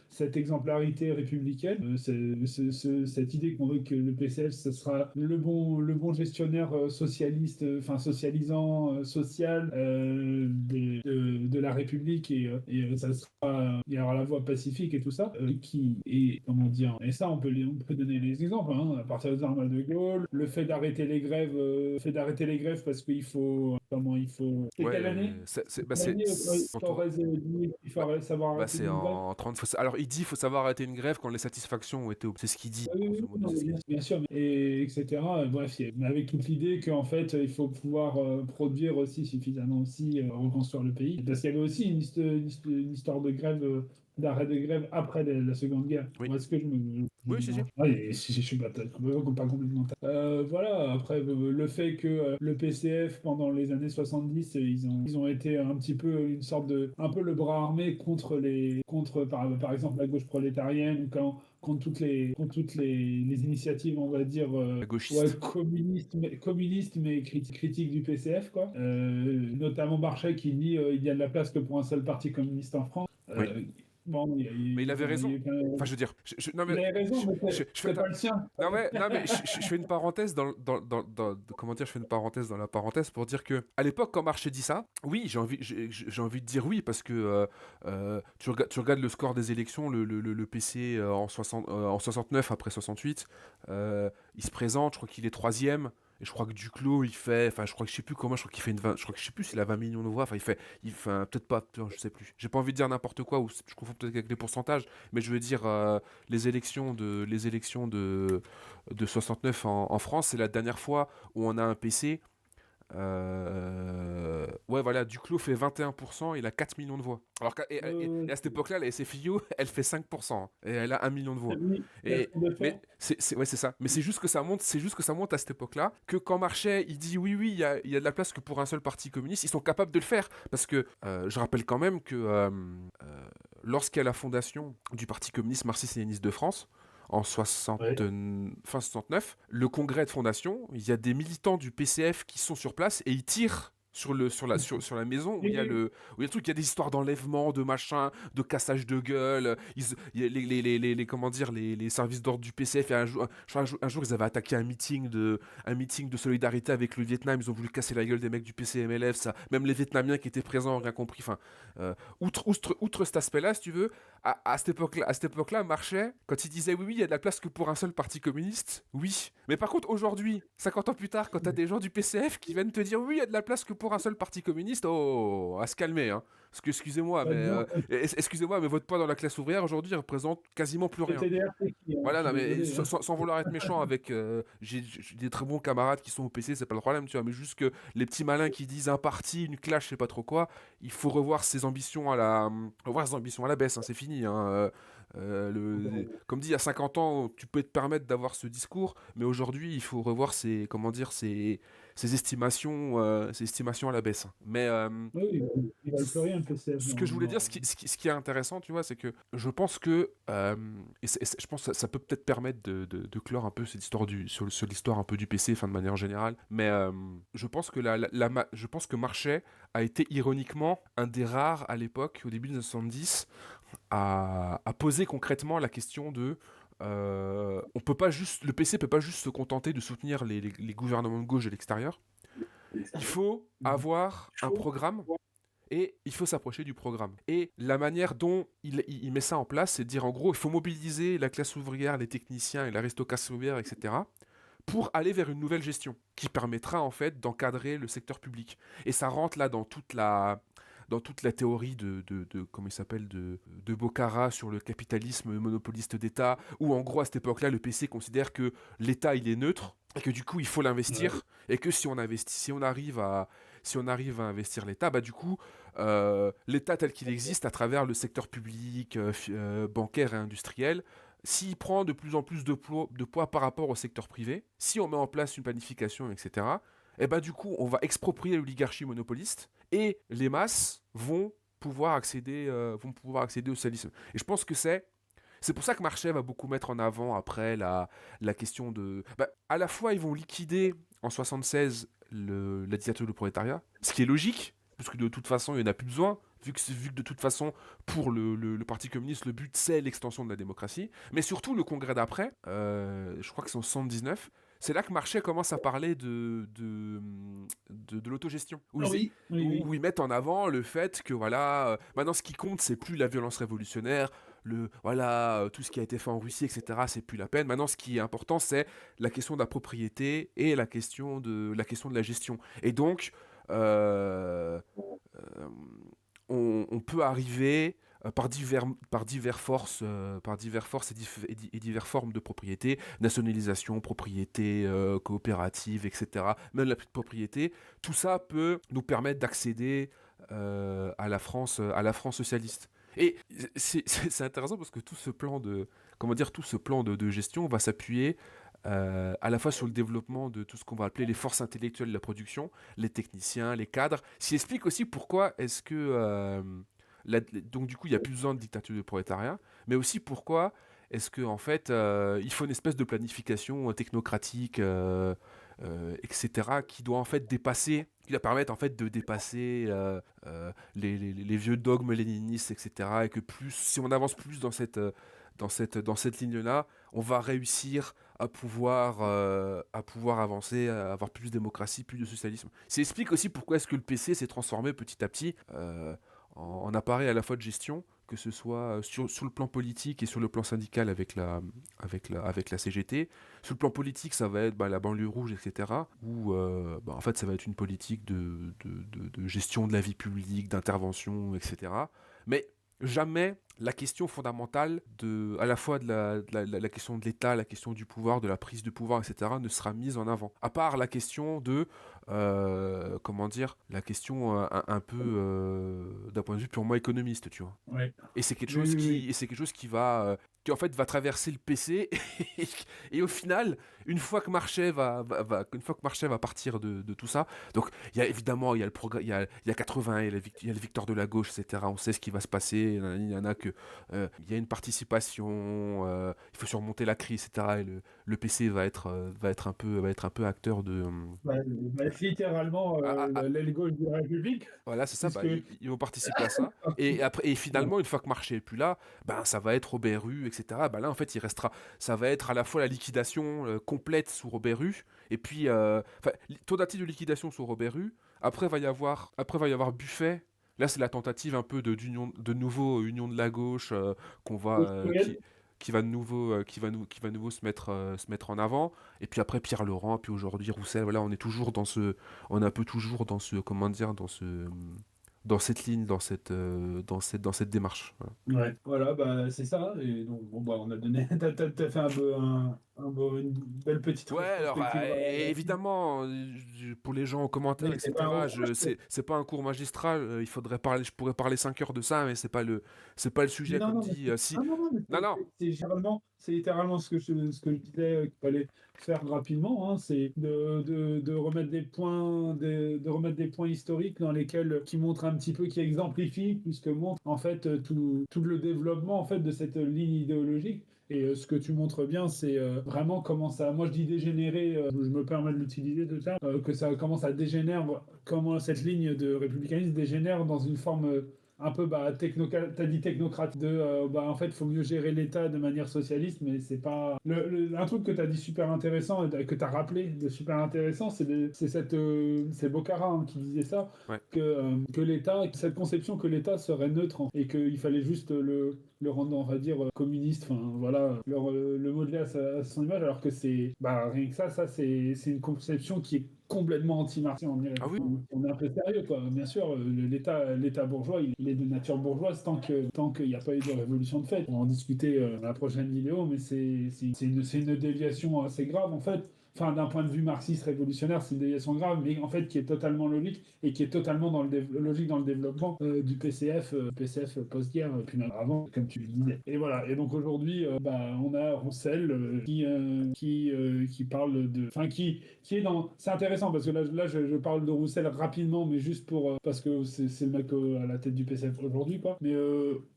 cette exemplarité républicaine, cette idée qu'on veut que le PCF, ce sera le bon gestionnaire socialiste, enfin socialisant, social de la République et ça sera, il y aura la voie pacifique et tout ça, comment dire, et ça on peut donner des exemples, hein, à partir des armes de Gaulle, le fait d'arrêter les grèves parce qu'il faut, comment c'est quelle année? Ouais, bah Quelle année en tout- il bah, faut savoir bah, arrêter c'est une grève? en 30. Alors, il dit faut savoir arrêter une grève quand les satisfactions ont été. C'est ce qu'il dit, Oui, oui, grosso oui, modo, non, c'est mais ce qu'il dit. bien sûr, et etc. Bref, mais avec toute l'idée qu'en fait, il faut pouvoir produire aussi suffisamment aussi, reconstruire le pays. Parce qu'il y avait aussi une histoire de grève, d'arrêt de grève après la Seconde Guerre. Oui, Ou est-ce que je oui, me si, si. mélange? Ah, et si je suis pas complètement. Voilà, après, le fait que le PCF, pendant les années 70, ils ont été un petit peu une sorte un peu le bras armé contre par exemple, la gauche prolétarienne, ou contre toutes les initiatives, on va dire, La ouais, gauchiste. communistes, mais critiques du PCF, quoi. Notamment Marchais qui dit il y a de la place que pour un seul parti communiste en France. Oui. Bon, Mais il avait bon, raison. Enfin, je veux dire, non, mais il avait raison, mais je fais, c'est pas le sien. non, mais je fais une parenthèse comment dire, je fais une parenthèse dans la parenthèse pour dire que, à l'époque, quand Marché dit ça, oui, j'ai envie de dire oui, parce que tu regardes le score des élections, le PC en 69 après 68, il se présente, je crois qu'il est troisième. Et je crois que Duclos, il fait, enfin, je crois que je sais plus comment, je crois qu'il fait je crois que je sais plus s'il a 20 millions de voix, enfin, il fait peut-être pas, je sais plus. J'ai pas envie de dire n'importe quoi, ou je confonds peut-être avec les pourcentages, mais je veux dire, les élections de 69 en France, c'est la dernière fois où on a un PC. Ouais, voilà, Duclos fait 21%, il a 4 millions de voix. Alors et à cette époque-là, la SFIO, elle fait 5%, hein, et elle a 1 million de voix. Oui, il a Et, fait de mais faire. ouais, c'est ça. Mais c'est juste que ça monte à cette époque-là, que quand Marchais, il dit oui, oui, il y a de la place que pour un seul parti communiste, ils sont capables de le faire. Parce que je rappelle quand même que lorsqu'il y a la fondation du Parti communiste marxiste-léniniste de France, en Ouais. fin 69, le congrès de fondation, il y a des militants du PCF qui sont sur place et ils tirent sur la maison où il y a Oui, où il y a le truc, il y a des histoires d'enlèvement, de machin, de cassage de gueule. Il y a comment dire, les services d'ordre du PCF. Et un jour, ils avaient attaqué un meeting de solidarité avec le Vietnam. Ils ont voulu casser la gueule des mecs du PCMLF. Ça, même les Vietnamiens qui étaient présents ont rien compris. Enfin, outre cet aspect-là, si tu veux, à cette époque-là, Marchais, quand il disait oui, oui, il y a de la place que pour un seul parti communiste, oui. Mais par contre, aujourd'hui, 50 ans plus tard, quand t'as des gens du PCF qui viennent te dire oui, il y a de la place que pour un seul parti communiste, oh, à se calmer, hein. Parce que, bon, excusez-moi, mais votre poids dans la classe ouvrière aujourd'hui représente quasiment plus le rien. TDR, c'est qui, hein, je Voilà, suis non, mais désolé, hein. sans vouloir être méchant avec. J'ai des très bons camarades qui sont au PC, c'est pas le problème, tu vois, mais juste que les petits malins qui disent un parti, une clash, je sais pas trop quoi, il faut revoir ses ambitions à la baisse, hein, c'est fini. Hein, comme dit, il y a 50 ans, tu peux te permettre d'avoir ce discours, mais aujourd'hui, il faut revoir ses estimations à la baisse. Mais Oui, ils valent plus rien, le PCF. ce que je voulais dire, ce qui est intéressant, tu vois, c'est que je pense que, je pense que ça peut peut-être permettre de clore un peu cette histoire sur l'histoire un peu du PC, enfin de manière générale, mais je pense que je pense que Marchais a été ironiquement un des rares à l'époque, au début des années 70, à poser concrètement la question de le PC peut pas juste se contenter de soutenir les gouvernements de gauche de l'extérieur. Il faut avoir un programme et il faut s'approcher du programme. Et la manière dont il met ça en place, c'est de dire en gros, il faut mobiliser la classe ouvrière, les techniciens et l'aristocratie ouvrière, etc., pour aller vers une nouvelle gestion qui permettra en fait d'encadrer le secteur public. Et ça rentre là dans toute la théorie comment il s'appelle de Bocara sur le capitalisme monopoliste d'État, où en gros à cette époque-là le PC considère que l'État il est neutre et que du coup il faut l'investir et que si on arrive à investir l'État, bah du coup l'État tel qu'il existe à travers le secteur public, bancaire et industriel, s'il prend de plus en plus de poids par rapport au secteur privé, si on met en place une planification, etc., et bah du coup, on va exproprier l'oligarchie monopoliste et les masses vont pouvoir accéder au socialisme. Et je pense que c'est pour ça que Marchais va beaucoup mettre en avant après la question de... Bah, à la fois, ils vont liquider en 76 la dictature du prolétariat, ce qui est logique, puisque de toute façon, il n'y en a plus besoin, vu que de toute façon, pour le Parti communiste, le but, c'est l'extension de la démocratie. Mais surtout, le congrès d'après, je crois que c'est en 79, c'est là que Marchais commence à parler de l'autogestion, Ah oui, oui, oui. où ils mettent en avant le fait que voilà, maintenant ce qui compte, c'est plus la violence révolutionnaire, voilà, tout ce qui a été fait en Russie, etc., c'est plus la peine. Maintenant, ce qui est important, c'est la question de la propriété et la question de la gestion. Et donc, euh, euh, on peut arriver par divers forces et diverses formes de propriété, nationalisation, propriété coopérative, etc., même la propriété, tout ça peut nous permettre d'accéder à la France socialiste. Et c'est intéressant parce que tout ce plan de gestion va s'appuyer à la fois sur le développement de tout ce qu'on va appeler les forces intellectuelles de la production, les techniciens, les cadres, ce qui explique aussi pourquoi est-ce que donc du coup il n'y a plus besoin de dictature du prolétariat, mais aussi pourquoi est-ce que en fait il faut une espèce de planification technocratique, etc., qui doit en fait qui va permettre en fait de dépasser les vieux dogmes léninistes, etc., et que si on avance plus dans cette ligne-là, on va réussir à pouvoir avancer, à avoir plus de démocratie, plus de socialisme. Ça explique aussi pourquoi est-ce que le PC s'est transformé petit à petit en appareil à la fois de gestion, que ce soit sur le plan politique et sur le plan syndical avec la CGT. Sur le plan politique, ça va être la banlieue rouge, etc., où en fait ça va être une politique de gestion de la vie publique, d'intervention, etc. Mais jamais la question fondamentale à la fois de la question de l'État, la question du pouvoir, de la prise de pouvoir, etc., ne sera mise en avant. À part la question comment dire, la question un peu d'un point de vue purement économiste, tu vois. Ouais. Et c'est quelque Oui, chose oui, oui. qui en fait va traverser le PC et au final, une fois que Marchais va partir de tout ça, donc évidemment il y a le progrès, il y a 80, il y a la victoire de la gauche, etc. On sait ce qui va se passer, il y en a que il y a une participation, il faut surmonter la crise, etc. Et le PC va être un peu acteur de Bah, littéralement, ah, ah, ah, l'aile gauche de la République, voilà, c'est ça, puisque ils vont participer à ça. Et, après, et finalement, une fois que Marché est plus là, ça va être Robert Rue, etc. Là, en fait, ça va être à la fois la liquidation complète sous Robert Rue, et puis, tentative de liquidation sous Robert Rue. Après, va y avoir Buffet. Là, c'est la tentative un peu de nouveau union de la gauche qu'on va, qui va de nouveau, qui va nouveau se mettre en avant. Et puis après, Pierre Laurent, puis aujourd'hui Roussel. Voilà, on est un peu toujours comment dire, dans cette ligne, dans cette démarche. Voilà. ouais, voilà, bah, c'est ça. Et donc, bon, bah, on a donné, t'as fait une belle petite Ouais, alors rétrospective évidemment, pour les gens en commentaire, mais c'est pas un etc. reproche. C'est pas un cours magistral. Je pourrais parler 5 heures de ça, mais c'est pas le Mais sujet non, comme non, mais dit. Si, ah, non, non, mais non, non. c'est littéralement ce que je disais qu'il fallait faire rapidement, hein, c'est de remettre des points historiques dans lesquels qui montrent un petit peu, qui exemplifient, puisque montre en fait tout le développement en fait de cette ligne idéologique. Et ce que tu montres bien, c'est vraiment comment ça, moi je dis dégénérer, je me permets de l'utiliser de ça, que ça commence à dégénérer, comment cette ligne de républicanisme dégénère dans une forme un peu t'as dit technocrate en fait il faut mieux gérer l'État de manière socialiste, mais c'est pas un truc que tu as dit super intéressant que tu as rappelé de super intéressant, c'est Bocara, hein, qui disait ça, Ouais. que l'État, cette conception que l'État serait neutre, et qu'il fallait juste le rendre, on va dire, communiste, enfin voilà, le modeler à son image, alors que c'est rien que ça c'est une conception qui est complètement anti-marxiste. Ah oui. On est un peu sérieux, quoi. Bien sûr, l'État bourgeois, il est de nature bourgeoise tant qu'il n'y a pas eu de révolution de fait. On va en discuter dans la prochaine vidéo, mais c'est une déviation assez grave, en fait. Enfin, d'un point de vue marxiste révolutionnaire, c'est une déviation grave, mais en fait qui est totalement logique et qui est totalement logique dans le développement du PCF post-guerre, puis même avant, comme tu le disais. Et voilà. Et donc aujourd'hui, on a Roussel qui parle enfin qui est dans. C'est intéressant parce que là je parle de Roussel rapidement, mais juste parce que c'est le mec à la tête du PCF aujourd'hui, quoi. Mais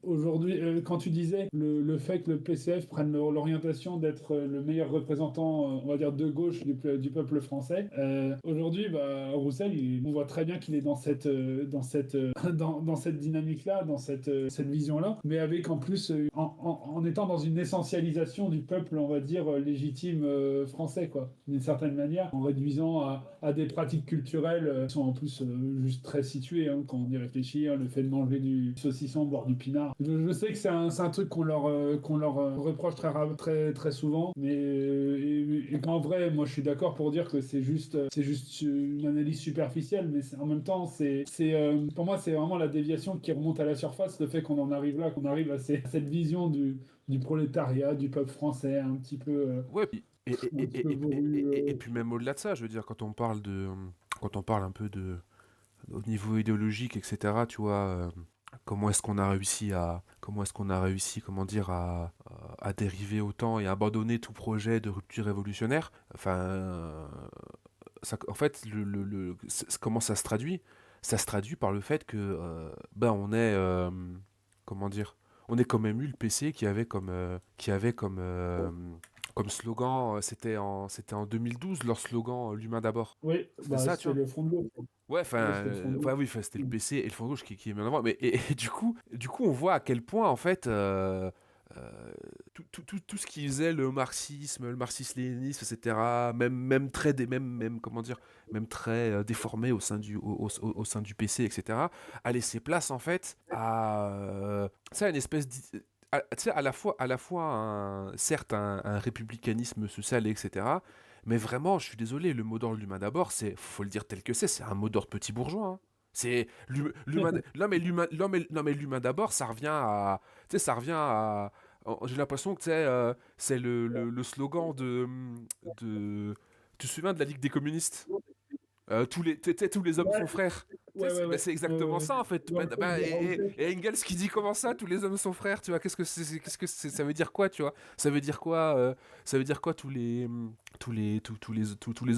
aujourd'hui, quand tu disais le fait que le PCF prenne l'orientation d'être le meilleur représentant, on va dire, de gauche gauche du peuple français. Aujourd'hui, Roussel, on voit très bien qu'il est dans cette dynamique-là, dans cette vision-là, mais avec en plus, en étant dans une essentialisation du peuple, on va dire, légitime français, quoi, d'une certaine manière, en réduisant à des pratiques culturelles qui sont en plus juste très situées, hein, quand on y réfléchit, hein, le fait de manger du saucisson, boire du pinard. Je sais que c'est un truc qu'on leur reproche très, très souvent, mais et qu'en vrai, moi je suis d'accord pour dire que c'est juste une analyse superficielle, mais en même temps, pour moi, c'est vraiment la déviation qui remonte à la surface, le fait qu'on en arrive là, qu'on arrive à cette vision du prolétariat, du peuple français, un petit peu, Ouais, un petit peu bourru. et puis même au-delà de ça, je veux dire, quand on parle un peu au niveau idéologique, etc., tu vois, comment est-ce qu'on a réussi, comment dire, à dériver autant et à abandonner tout projet de rupture révolutionnaire. Enfin, en fait, comment ça se traduit? Ça se traduit par le fait que, on est, comment dire, on est quand même eu le PC comme slogan, c'était en 2012, leur slogan l'humain d'abord. Oui, C'est ça, tu c'était vois. le front de gauche. Ouais, enfin, Ouais, c'était le front de gauche. oui, c'était le PC et le fond gauche qui est mis en avant. Mais et du coup, on voit à quel point, en fait, tout ce qui faisait le marxisme-léninisme, etc., comment dire, même très déformé au sein du PC, etc., a laissé place, en fait, ça, une espèce tu sais, à la fois certes, un républicanisme social, etc., mais vraiment, je suis désolé, le mot d'ordre l'humain d'abord, faut le dire tel que c'est un mot d'ordre petit bourgeois, hein. C'est non mais l'humain d'abord, ça revient à, tu sais, j'ai l'impression que c'est le slogan tu te souviens de la Ligue des communistes? Tous les hommes Ouais, sont frères. Tu sais, ouais, ouais, bah, ouais. c'est exactement ça en fait. Dans le code de Raoult. Et Engels qui dit comment ça, tous les hommes sont frères, tu vois, ça veut dire quoi, tu vois? Ça veut dire quoi, tous les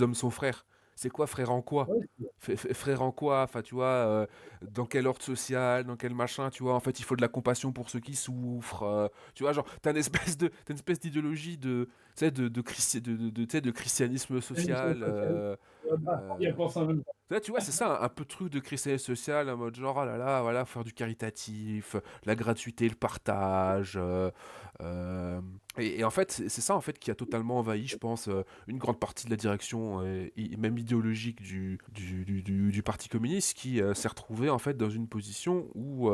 hommes sont frères? C'est quoi frère en quoi? Ouais, Frère en quoi? Enfin, tu vois, dans quel ordre social, dans quel machin, tu vois, en fait, il faut de la compassion pour ceux qui souffrent. Tu vois, genre, t'as une espèce d'idéologie tu sais, tu sais, de christianisme social. il y a Euh, pour ça même. Là, tu vois, c'est ça, un peu de truc de christianisme social, en mode genre, oh là là, voilà, faire du caritatif, la gratuité, le partage. Et en fait, c'est ça, en fait, qui a totalement envahi, je pense, une grande partie de la direction, et même idéologique du Parti communiste, qui s'est retrouvé, en fait, dans une position où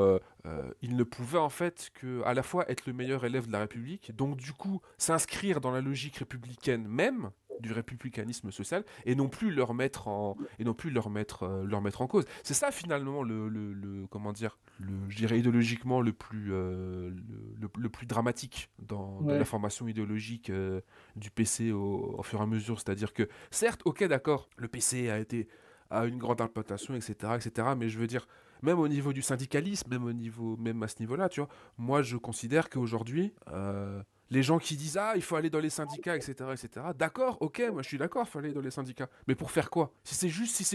il ne pouvait, en fait, que à la fois être le meilleur élève de la République, donc, du coup, s'inscrire dans la logique républicaine même, du républicanisme social, et non plus leur mettre en cause. C'est ça finalement comment dire, je dirais idéologiquement le plus dramatique dans la Ouais. formation idéologique du PC au fur et à mesure. C'est-à-dire que certes, ok, d'accord, le PC a une grande implantation, etc., etc., mais je veux dire, même au niveau du syndicalisme, même à ce niveau-là, tu vois, moi je considère qu'aujourd'hui, les gens qui disent ah il faut aller dans les syndicats, etc., d'accord, ok, moi je suis d'accord, il faut aller dans les syndicats, mais pour faire quoi? Si c'est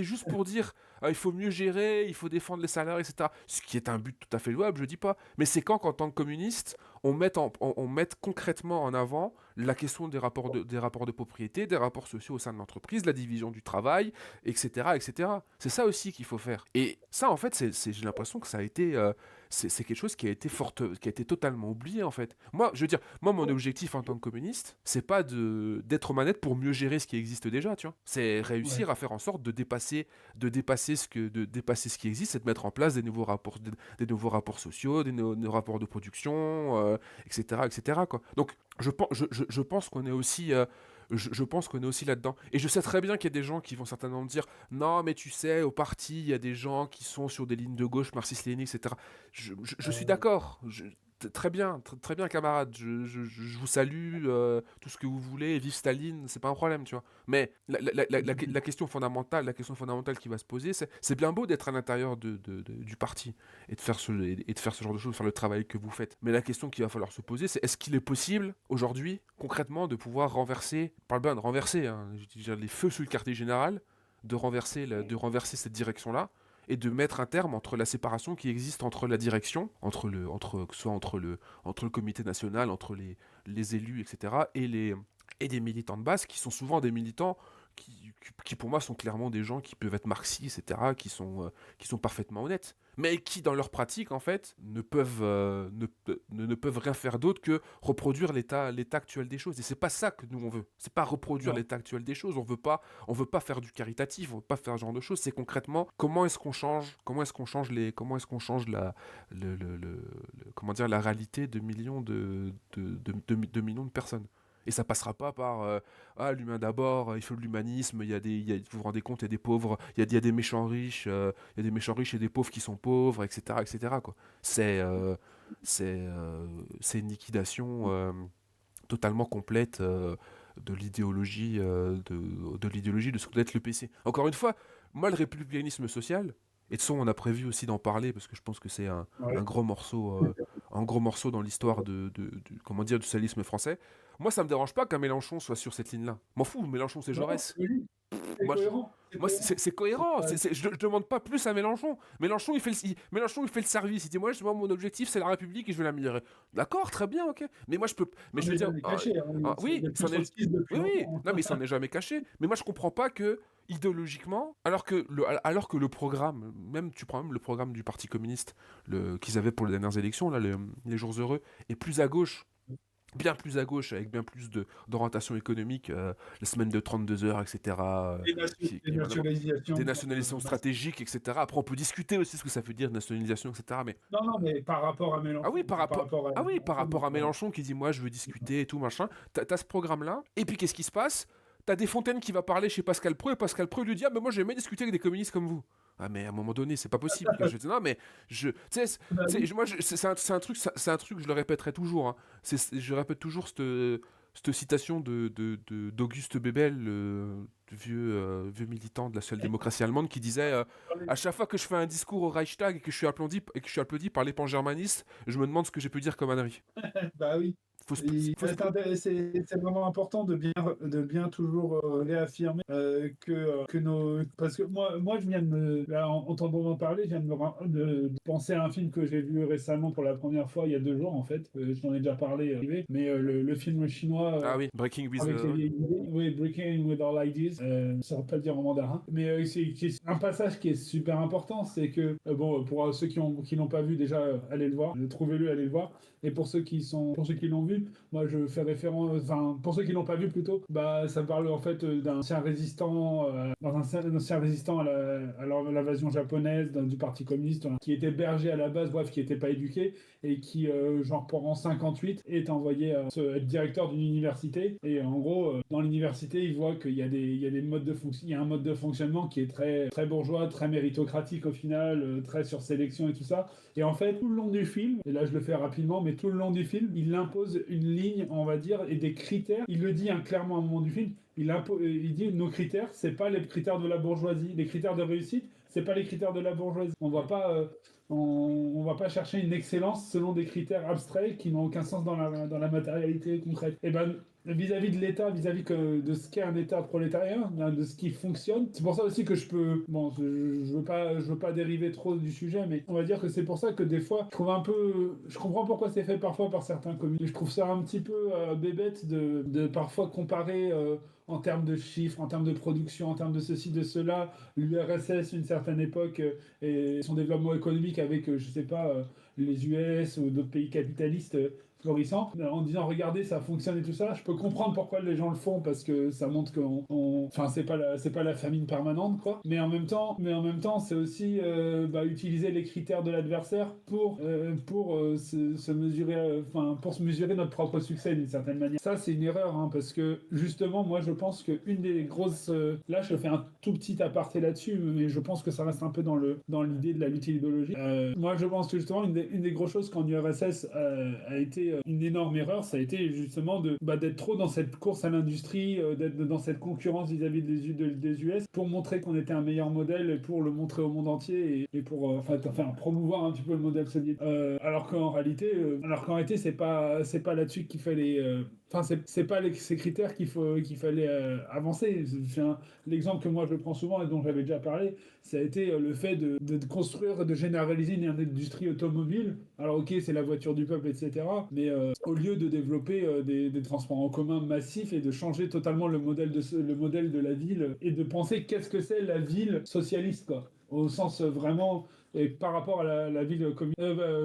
juste pour dire ah, il faut mieux gérer, il faut défendre les salaires, etc., ce qui est un but tout à fait louable, je dis pas, mais c'est quand qu'en tant que communiste on mette concrètement en avant la question des rapports de propriété, des rapports sociaux au sein de l'entreprise, la division du travail, etc., etc. C'est ça aussi qu'il faut faire. Et ça, en fait, j'ai l'impression que ça a été, c'est quelque chose qui a été totalement oublié, en fait. Moi, je veux dire, moi, mon objectif en tant que communiste, c'est pas d'être aux manettes pour mieux gérer ce qui existe déjà, tu vois. C'est réussir Ouais. à faire en sorte de dépasser ce qui existe et de mettre en place des nouveaux rapports sociaux, des nouveaux rapports de production, etc., etc., quoi. Donc, je pense qu'on est aussi, je pense qu'on est aussi là-dedans. Et je sais très bien qu'il y a des gens qui vont certainement me dire non, mais tu sais, au parti, il y a des gens qui sont sur des lignes de gauche, marxiste-léniniste, etc. Je suis d'accord. Très bien, très bien, camarade. Je vous salue, tout ce que vous voulez. Vive Staline, c'est pas un problème, tu vois. Mais la question fondamentale qui va se poser, c'est bien beau d'être à l'intérieur du parti et et de faire ce genre de choses, faire le travail que vous faites. Mais la question qu'il va falloir se poser, c'est est-ce qu'il est possible, aujourd'hui, concrètement, de pouvoir renverser, parle bien de renverser, hein, je veux dire, les feux sous le quartier général, de renverser cette direction-là, et de mettre un terme entre la séparation qui existe entre la direction, que ce soit entre le comité national, entre les élus, etc., et des militants de base qui sont souvent des militants qui pour moi sont clairement des gens qui peuvent être marxistes, etc., qui sont parfaitement honnêtes, mais qui dans leur pratique en fait ne peuvent rien faire d'autre que reproduire l'état actuel des choses. Et c'est pas ça que nous on veut. C'est pas reproduire Non. l'état actuel des choses. On veut pas faire du caritatif, on veut pas faire ce genre de choses. C'est concrètement comment est-ce qu'on change comment dire la réalité de millions de millions de personnes. Et ça passera pas par l'humain d'abord, il faut de l'humanisme, vous vous rendez compte, il y a des pauvres, il y a des méchants riches, il y a des méchants riches et des pauvres qui sont pauvres, etc. etc. quoi. C'est, euh, c'est une liquidation totalement complète de l'idéologie de ce que doit être le PC. Encore une fois, moi le républicanisme social, et de ça on a prévu aussi d'en parler parce que je pense que c'est Ouais. un gros morceau dans l'histoire comment dire, du socialisme français. Moi ça me dérange pas qu'un Mélenchon soit sur cette ligne-là. M'en fous, Mélenchon c'est Non, Jaurès. oui, c'est Moi, je- cohérent. C'est Moi, cohérent. c'est cohérent. Euh, Je demande pas plus à Mélenchon. Mélenchon, il fait le service. Il dit, moi, mon objectif, c'est la République et je vais l'améliorer. D'accord, très bien, ok. Mais moi, je peux. Mais on je veux n'est dire, jamais caché. Hein. Il oui, n'y a plus trop de skis depuis oui, oui. longtemps. Non, mais il s'en est jamais caché. Mais moi, je comprends pas que idéologiquement, alors que le programme, même tu prends même le programme du Parti communiste, qu'ils avaient pour les dernières élections, là, les jours heureux, est plus à gauche, bien plus à gauche, avec bien plus d'orientation économique, la semaine de 32 heures, etc. Les Évidemment, nationalisations. des nationalisations stratégiques, etc. Après, on peut discuter aussi ce que ça veut dire, nationalisation, etc. Mais, Non, non, mais par rapport à ah oui, Mélenchon, par rapport à par Mélenchon, rapport à Mélenchon qui dit, moi, je veux discuter et tout, machin, t'as ce programme-là, et puis qu'est-ce qui se passe? T'as Desfontaines qui va parler chez Pascal Preux, et Pascal Preux lui dit, ah, mais moi, j'ai jamais discuté avec des communistes comme vous. Ah, mais à un moment donné, c'est pas possible. Je dis, non, mais tu sais, bah oui. moi, c'est un truc, je le répéterai toujours. Hein. Je répète toujours cette citation d'Auguste Bebel, le vieux militant de la social-démocratie allemande, qui disait à chaque fois que je fais un discours au Reichstag et que je suis applaudi par les pangermanistes, je me demande ce que j'ai pu dire comme ânerie. Bah oui. Faut se, faut se- C'est vraiment important de bien toujours réaffirmer que nos. Parce que moi, je viens de me. Là, en t'entendant en parler, je viens de penser à un film que j'ai vu récemment pour la première fois, il y a 2 jours, en fait. Je t'en ai déjà parlé, mais le film chinois. Ah oui, Breaking with Avec les vieilles idées. Oui, Breaking with All Ideas. Ça ne va pas le dire en mandarin. Mais c'est un passage qui est super important. C'est que, bon, pour ceux qui l'ont pas vu, déjà, allez le voir. Trouvez-le, allez le voir. Et pour ceux qui l'ont vu, moi, je fais référence. Enfin, pour ceux qui l'ont pas vu plutôt, bah, ça parle en fait d'un ancien résistant, un ancien résistant à l'invasion japonaise du Parti communiste, qui était berger à la base, bref, qui n'était pas éduqué et qui, genre, pendant 58, est envoyé être directeur d'une université. Et en gros, dans l'université, il voit qu'il y a des modes il y a un mode de fonctionnement qui est très, très bourgeois, très méritocratique au final, très sur sélection et tout ça. Et en fait, tout le long du film, et là je le fais rapidement, mais tout le long du film, il impose une ligne, on va dire, et des critères. Il le dit hein, clairement à un moment du film. Il dit nos critères, c'est pas les critères de la bourgeoisie. Les critères de réussite, c'est pas les critères de la bourgeoisie. On va pas chercher une excellence selon des critères abstraits qui n'ont aucun sens dans la matérialité concrète. Et ben vis-à-vis de l'État, de ce qu'est un État prolétarien, de ce qui fonctionne. C'est pour ça aussi que bon, je veux pas dériver trop du sujet, mais on va dire que c'est pour ça que des fois, je comprends pourquoi c'est fait parfois par certains communistes. Je trouve ça un petit peu bébête de parfois comparer en termes de chiffres, en termes de production, en termes de ceci, de cela, l'URSS, une certaine époque, et son développement économique avec, je sais pas, les US ou d'autres pays capitalistes florissants, en disant regardez ça fonctionne et tout ça. Je peux comprendre pourquoi les gens le font parce que ça montre enfin c'est pas la famine permanente quoi. Mais en même temps c'est aussi utiliser les critères de l'adversaire pour se mesurer, enfin pour se mesurer notre propre succès d'une certaine manière. Ça c'est une erreur hein, parce que justement moi je pense que une des grosses là je fais un tout petit aparté là-dessus mais je pense que ça reste un peu dans l'idée de la lutte idéologique. Moi je pense que justement une des grosses choses quand l'URSS a été une énorme erreur, ça a été justement d'être trop dans cette course à l'industrie, d'être dans cette concurrence vis-à-vis des US pour montrer qu'on était un meilleur modèle et pour le montrer au monde entier et pour promouvoir un petit peu le modèle soviétique. Alors qu'en réalité, c'est pas là-dessus qu'il fallait Enfin, c'est pas ces critères qu'il fallait avancer. L'exemple que moi je prends souvent et dont j'avais déjà parlé, ça a été le fait de construire, de généraliser une industrie automobile. Alors ok, c'est la voiture du peuple, etc. Mais au lieu de développer des transports en commun massifs et de changer totalement le modèle de la ville et de penser qu'est-ce que c'est la ville socialiste, quoi. Au sens vraiment et par rapport à la ville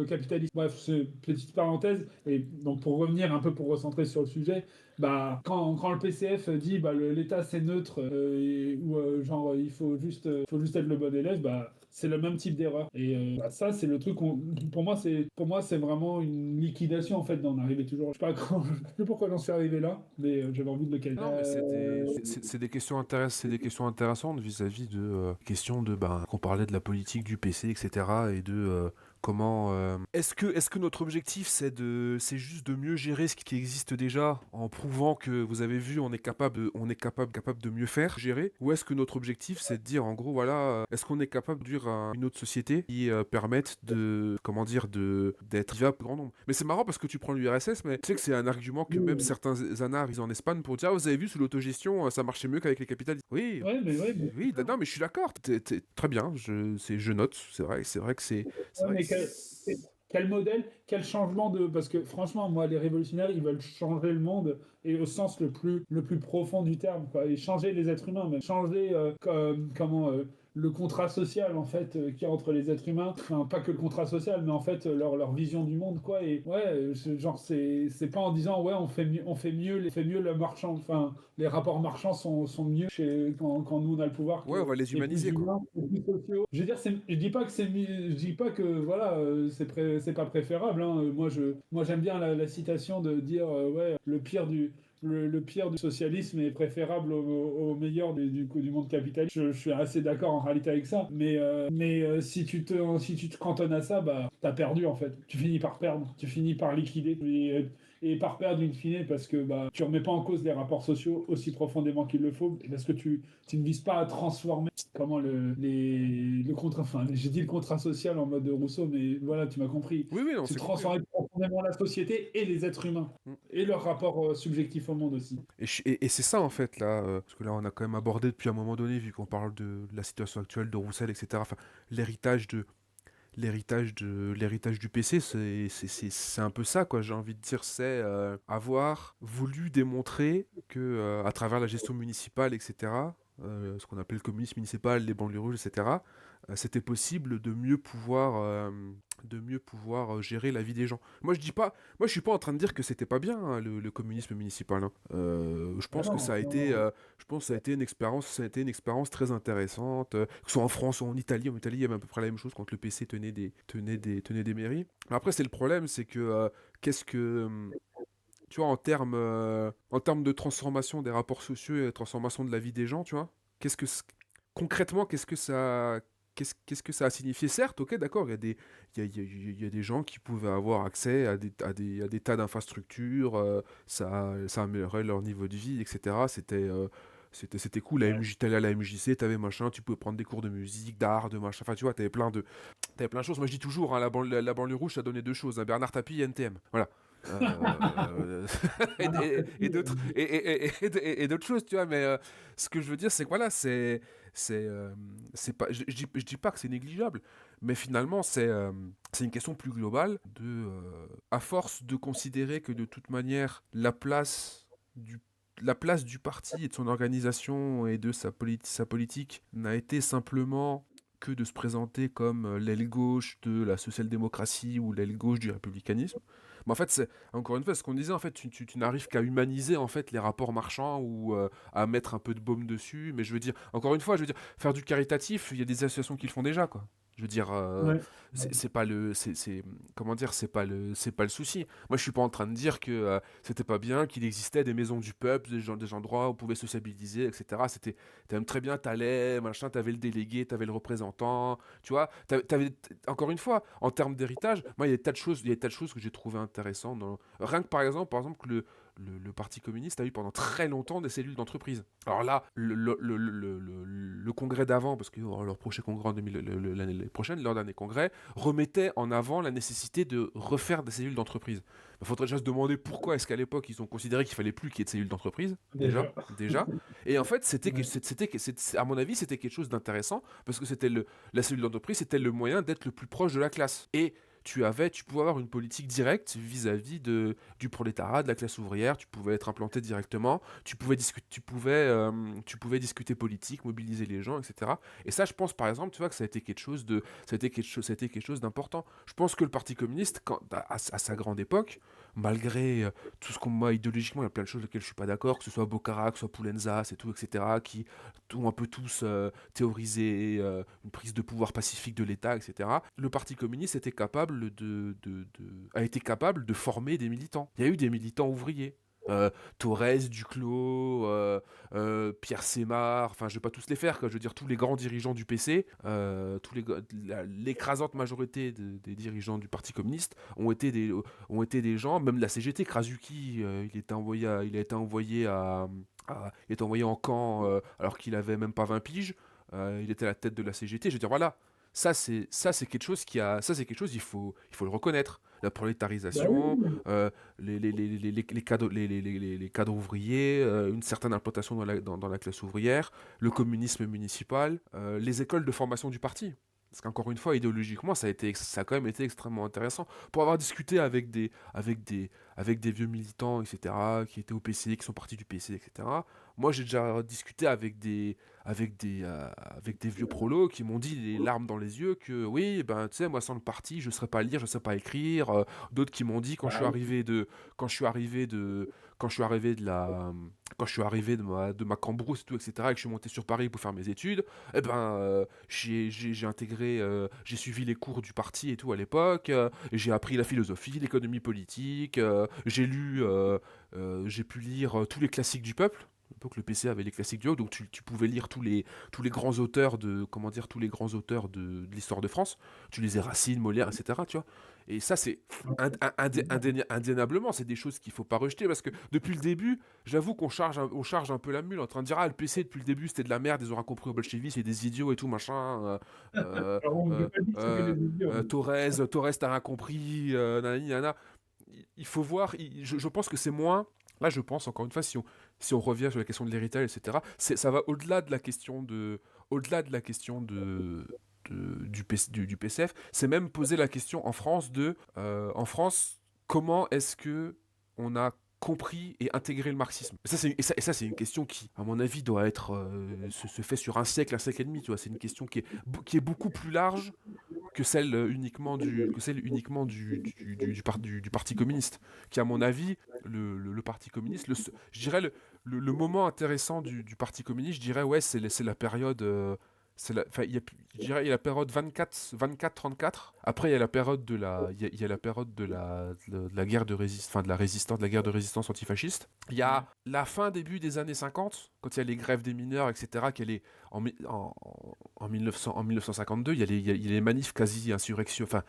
capitaliste. Bref, c'est petite parenthèse. Et donc pour revenir un peu, pour recentrer sur le sujet, bah, quand le PCF dit bah, l'État c'est neutre ou genre faut juste être le bon élève, bah, c'est le même type d'erreur. Et bah, ça, c'est le truc pour moi c'est vraiment une liquidation en fait d'en arriver toujours. Je sais pas, je sais plus pourquoi j'en suis arrivé là, mais j'avais envie de le caler. Non, mais c'est des questions c'est des questions intéressantes vis-à-vis de questions de qu'on parlait de la politique du PC, etc. et de comment est-ce que notre objectif c'est juste de mieux gérer ce qui existe déjà en prouvant que vous avez vu on est capable de mieux faire gérer, ou est-ce que notre objectif c'est de dire en gros voilà est-ce qu'on est capable de dire une autre société qui permette de comment dire de d'être vivable pour grand nombre. Mais c'est marrant parce que tu prends l'URSS, mais tu sais que c'est un argument que même certains anards ils en Espagne pour dire ah, vous avez vu sous l'autogestion ça marchait mieux qu'avec les capitalistes. Oui. Ouais, mais Oui, non, mais je suis d'accord. Très bien, je note. C'est vrai que c'est ouais, vrai que mais quel modèle, quel changement de... Parce que franchement, moi, les révolutionnaires, ils veulent changer le monde et au sens le plus profond du terme, quoi. Et changer les êtres humains, même. Changer le contrat social, en fait, qu'il y a entre les êtres humains. Enfin, pas que le contrat social, mais en fait, leur vision du monde, quoi. Et ouais, genre, c'est pas en disant, ouais, on fait mieux le marchand. Enfin, les rapports marchands sont mieux quand nous, on a le pouvoir ouais, on va les et plus humaniser quoi. humains, et plus sociaux. Je veux dire, je dis pas que je dis pas que voilà, c'est pas préférable. Hein. Moi, j'aime bien la citation de dire ouais, le pire du socialisme est préférable au meilleur du monde capitaliste. Je suis assez d'accord en réalité avec ça. Mais si tu te cantonnes à ça, bah, t'as perdu en fait. Tu finis par perdre. Tu finis par liquider. Et par perdre in fine parce que bah, tu remets pas en cause les rapports sociaux aussi profondément qu'il le faut. Parce que tu ne vises pas à transformer comment le contrat. Enfin, j'ai dit le contrat social en mode Rousseau, mais voilà, tu m'as compris. Oui, oui, non, Tu c'est compris. Hein. transformes profondément la société et les êtres humains. Mm. Et leur rapport subjectif au monde aussi. Et c'est ça en fait là, parce que là on a quand même abordé depuis un moment donné, vu qu'on parle de la situation actuelle de Roussel, etc. Enfin, l'héritage de l'héritage du PC, c'est un peu ça quoi. J'ai envie de dire, c'est avoir voulu démontrer que à travers la gestion municipale, etc. Ce qu'on appelle le communisme municipal, les banlieues rouges, etc. C'était possible de mieux pouvoir gérer la vie des gens. Moi je suis pas en train de dire que c'était pas bien hein, le communisme municipal. Hein. Je Ah pense que non, ça a non, été, non. ça a été une expérience très intéressante. Que ce soit en France ou en Italie. En Italie, il y avait à peu près la même chose quand le PC tenait des mairies. Mais après, c'est le problème, c'est que qu'est-ce que tu vois, en termes de transformation des rapports sociaux et de transformation de la vie des gens, tu vois, qu'est-ce que, c- concrètement, qu'est-ce que ça a signifié? Certes, ok, d'accord, il y a des gens qui pouvaient avoir accès à des tas d'infrastructures, ça améliorait leur niveau de vie, etc. C'était cool, la MJ, t'allais à la MJC, t'avais machin, tu pouvais prendre des cours de musique, d'art, de machin, enfin tu vois, t'avais plein de choses. Moi je dis toujours, hein, la banlieue rouge, ça donnait deux choses, hein, Bernard Tapie et NTM. Voilà. Et d'autres choses, tu vois, mais ce que je veux dire, c'est que voilà, c'est, c'est pas, je dis pas que c'est négligeable, mais finalement, c'est une question plus globale à force de considérer que de toute manière, la place du parti et de son organisation et de sa politique n'a été simplement que de se présenter comme l'aile gauche de la social-démocratie ou l'aile gauche du républicanisme. Mais en fait, c'est encore une fois ce qu'on disait. En fait, tu n'arrives qu'à humaniser en fait les rapports marchands ou à mettre un peu de baume dessus. Mais je veux dire, encore une fois, je veux dire, faire du caritatif, il y a des associations qui le font déjà, quoi. Je veux dire, Ouais. c'est pas le, comment dire, c'est pas le souci. Moi, je suis pas en train de dire que c'était pas bien, qu'il existait des maisons du peuple, des endroits où on pouvait sociabiliser, etc. C'était même très bien, t'allais, machin, t'avais le délégué, t'avais le représentant, tu vois. Encore une fois, en termes d'héritage, moi, il y a des tas de choses que j'ai trouvé intéressantes. Rien que par exemple le Parti communiste a eu pendant très longtemps des cellules d'entreprise. Alors là, le congrès d'avant, parce que leur prochain congrès en l'année prochaine, leur dernier congrès, remettait en avant la nécessité de refaire des cellules d'entreprise. Il faudrait déjà se demander pourquoi est-ce qu'à l'époque, ils ont considéré qu'il fallait plus qu'il y ait de cellules d'entreprise. Déjà. Et en fait, à mon avis, c'était quelque chose d'intéressant, parce que la cellule d'entreprise, c'était le moyen d'être le plus proche de la classe. Et tu pouvais avoir une politique directe vis-à-vis du prolétarat, de la classe ouvrière, tu pouvais être implanté directement, tu pouvais discuter politique, mobiliser les gens, etc. Et ça, je pense, par exemple, tu vois, que ça a été ça a été quelque chose d'important. Je pense que le Parti communiste, à sa grande époque, malgré tout ce qu'on moi idéologiquement, il y a plein de choses lesquelles je suis pas d'accord, que ce soit Bocara, que ce soit Poulenza, c'est tout, etc., qui ont un peu tous théorisé une prise de pouvoir pacifique de l'État, etc. Le Parti communiste était capable a été capable de former des militants. Il y a eu des militants ouvriers. Torres, Duclos, Pierre Sémar, enfin je vais pas tous les faire, quoi. Je veux dire tous les grands dirigeants du PC, l'écrasante majorité des dirigeants du Parti communiste ont été des gens, même la CGT, Krasuki, il a été envoyé en camp alors qu'il avait même pas 20 piges, il était à la tête de la CGT, je veux dire voilà. Ça c'est quelque chose il faut le reconnaître. La prolétarisation, les cadres ouvriers, une certaine implantation dans la classe ouvrière, le communisme municipal, les écoles de formation du parti. Parce qu'encore une fois, idéologiquement, ça a quand même été extrêmement intéressant. Pour avoir discuté avec des vieux militants, etc., qui étaient au PC, qui sont partis du PC, etc., moi, j'ai déjà discuté avec des vieux prolos qui m'ont dit les larmes dans les yeux que oui, ben, tu sais, moi, sans le parti, je ne saurais pas lire, je ne saurais pas écrire. D'autres qui m'ont dit quand je suis arrivé de ma Cambrousse et tout, etc., et que je suis monté sur Paris pour faire mes études, eh ben, j'ai intégré, j'ai suivi les cours du parti et tout à l'époque, j'ai appris la philosophie, l'économie politique, j'ai pu lire tous les classiques du peuple. À l'époque, le PC avait les classiques du peuple, donc tu pouvais lire tous les grands auteurs de l'histoire de France. Tu lisais Racine, Molière, etc. Tu vois. Et ça, c'est indéniablement, c'est des choses qu'il faut pas rejeter parce que depuis le début, j'avoue qu'on charge un peu la mule en train de dire le PC depuis le début c'était de la merde, ils aura compris au bolchevisme, c'est des idiots et tout machin. Alors, on ne peut pas dire que c'était des idiots. Torres, t'as rien compris, nanani, nana. Il faut voir, je pense que c'est moins. Là, je pense, encore une fois, si on revient sur la question de l'héritage, etc., ça va au-delà de la question du PCF, c'est même poser la question en France en France, comment est-ce que on a compris et intégré le marxisme. Et ça, c'est une question qui, à mon avis, doit être se fait sur un siècle et demi. Tu vois, c'est une question qui est beaucoup plus large que celle uniquement du Parti communiste. Qui, à mon avis, le Parti communiste, je dirais le moment intéressant du Parti communiste, je dirais, ouais, c'est la période. Je dirais, il y a la période 24-34. Après, il y a la période il y a la période de la guerre de résistance, de la guerre de résistance antifasciste. Il y a la fin, début des années 50, quand il y a les grèves des mineurs, etc., en 1952, il y a les manifs quasi-insurrection, enfin,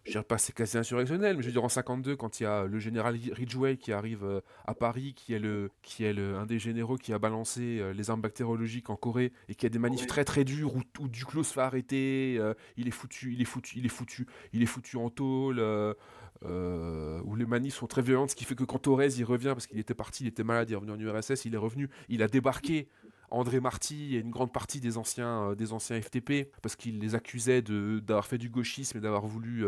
je dirais pas c'est quasi insurrectionnel, mais je veux dire en 52 quand il y a le général Ridgway qui arrive à Paris, qui est un des généraux qui a balancé les armes bactériologiques en Corée et qui a des manifs très très durs où Duclos se fait arrêter, il est foutu en tôle, où les manifs sont très violentes, ce qui fait que quand Torres il revient parce qu'il était parti, il était malade, il est revenu en URSS, il est revenu, il a débarqué. André Marty et une grande partie des anciens FTP, parce qu'ils les accusaient d'avoir fait du gauchisme et d'avoir voulu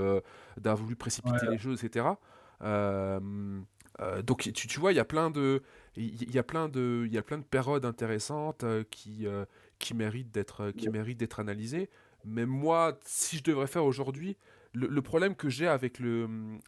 précipiter les choses, etc. Donc tu vois, il y a plein de périodes intéressantes qui méritent d'être analysées. Mais moi, si je devrais faire aujourd'hui, le problème que j'ai avec le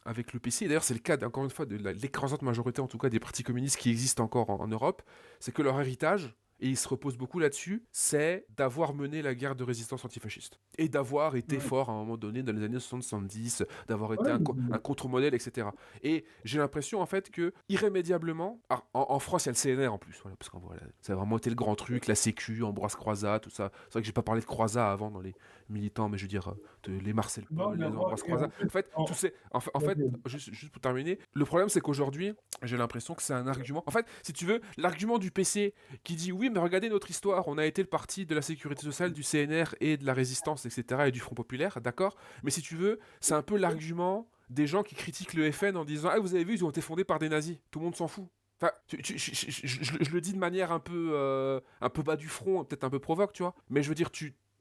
PC, et d'ailleurs c'est le cas encore une fois de l'écrasante majorité en tout cas des partis communistes qui existent encore en Europe, c'est que leur héritage, et il se repose beaucoup là-dessus, c'est d'avoir mené la guerre de résistance antifasciste. Et d'avoir été Ouais. fort à un moment donné dans les années 70, d'avoir été Ouais, un contre-modèle, etc. Et j'ai l'impression, en fait, que, irrémédiablement, en France, il y a le CNR en plus, voilà, parce qu'en voilà, ça a vraiment été le grand truc, la Sécu, Ambroise Croizat, tout ça. C'est vrai que j'ai pas parlé de Croizat avant dans les militants, mais je veux dire, les Marcel non, Paul, mais les Ambroise Croizat. en plus, En fait, tout c'est. En fait, juste pour terminer, le problème, c'est qu'aujourd'hui, j'ai l'impression que c'est un argument. En fait, si tu veux, l'argument du PC qui dit oui, mais regardez notre histoire, on a été le parti de la sécurité sociale, du CNR et de la résistance, etc., et du Front populaire, d'accord. Mais si tu veux, c'est un peu l'argument des gens qui critiquent le FN en disant ah, vous avez vu, ils ont été fondés par des nazis. Tout le monde s'en fout. Enfin, je le dis de manière un peu bas du front, peut-être un peu provoque, tu vois. Mais je veux dire,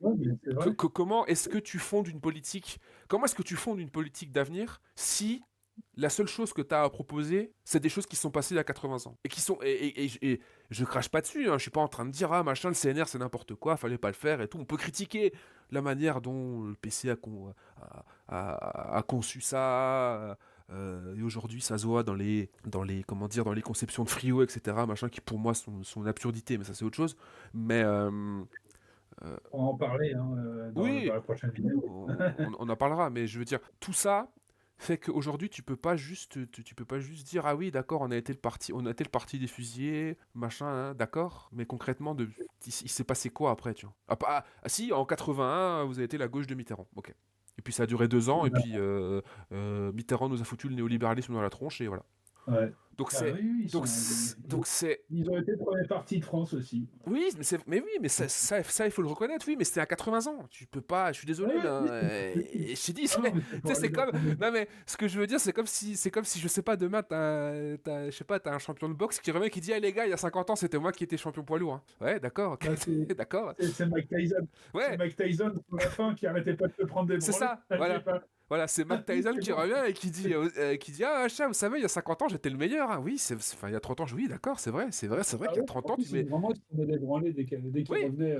ouais, mais c'est vrai. comment est-ce que tu fondes une politique Comment est-ce que tu fondes une politique d'avenir si la seule chose que tu as à proposer, c'est des choses qui sont passées il y a 80 ans. Et qui sont. Et je crache pas dessus, hein, je suis pas en train de dire, ah machin, le CNR c'est n'importe quoi, fallait pas le faire et tout. On peut critiquer la manière dont le PC a conçu ça. Et aujourd'hui, ça se voit comment dire, dans les conceptions de Frio, etc., machin, qui pour moi sont une absurdité, mais ça c'est autre chose. Mais On va en parler hein, dans oui, la prochaine vidéo. on en parlera, mais je veux dire, tout ça fait qu'aujourd'hui, tu peux pas juste dire ah oui, d'accord, on a été le parti des fusillés, machin, hein, d'accord, mais concrètement, il s'est passé quoi après, tu vois si, en 81, vous avez été la gauche de Mitterrand, ok. Et puis ça a duré 2 ans, et puis Mitterrand nous a foutu le néolibéralisme dans la tronche, et voilà. Ouais. Donc Ah oui, c'est, oui, donc c'est, ils ont été première partie de France aussi. oui, mais oui, mais ça, il faut le reconnaître, oui, mais c'était à 80 ans. Tu peux pas, je suis désolé, mais Ouais, oui, et je t'ai dit, ah non, mais tu c'est sais, pour c'est aller comme, dire qu'on est- non mais ce que je veux dire, c'est comme si, je sais pas, demain je sais pas, t'as un champion de boxe qui revient qui dit, ah les gars, il y a 50 ans, c'était moi qui étais champion poids lourd, hein. Ouais, d'accord, ok, Bah, d'accord, c'est Mike Tyson. C'est ouais, Mike Tyson sur la fin qui arrêtait pas de te prendre des c'est branlées. ça, Je sais voilà. pas. Voilà, c'est Mac Tyson C'est qui bon. revient et qui dit ah, chat, vous savez, il y a 50 ans, j'étais le meilleur, hein. Oui, enfin, il y a 30 ans, oui, d'accord, c'est vrai Ah qu'il y a ouais, 30 en ans, plus, mais vraiment, il se prenait des branlées dès qu'il oui, revenait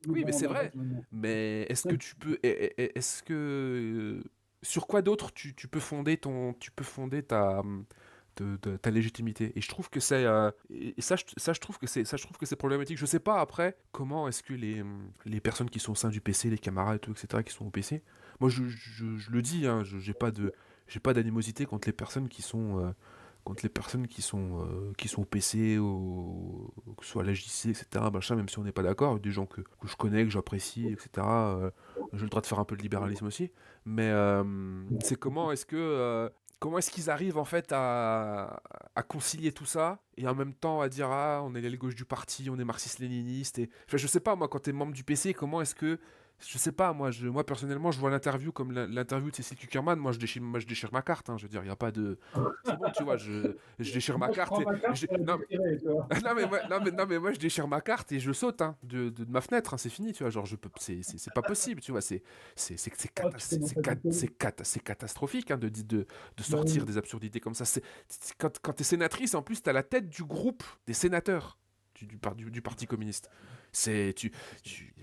oui, mais dans c'est un vrai. match maintenant. Mais est-ce que tu peux. Est-ce que. Sur quoi d'autre tu peux fonder ta légitimité. Et je trouve que c'est. Et ça, je trouve que c'est problématique. Je sais pas après comment est-ce que les personnes qui sont au sein du PC, les camarades et tout, etc., qui sont au PC. Moi, je le dis, hein, j'ai pas d'animosité contre les personnes qui sont. Contre les personnes qui sont au PC, que ce soit à la JC, etc., machin, même si on n'est pas d'accord, des gens que je connais, que j'apprécie, etc., j'ai le droit de faire un peu de libéralisme aussi, mais c'est comment est-ce qu'ils arrivent en fait à concilier tout ça et en même temps à dire ah on est l'aile gauche du parti, on est marxiste-léniniste et enfin je sais pas moi quand t'es membre du PC comment est-ce que je sais pas moi personnellement je vois l'interview comme l'interview de Cécile Kuckerman, moi je déchire ma carte, hein, je veux dire il y a pas de c'est bon tu vois je déchire ma Moi, je carte prends et ma carte pour la non déchirer, tu vois. non mais moi je déchire ma carte et je saute hein, de ma fenêtre, hein, c'est fini tu vois genre je peux c'est pas possible tu vois Oh, tu commences à déconner. c'est catastrophique hein, de Bah sortir oui. des absurdités comme ça. Quand t'es sénatrice, en plus, t'as la tête du groupe des sénateurs du Parti communiste. C'est.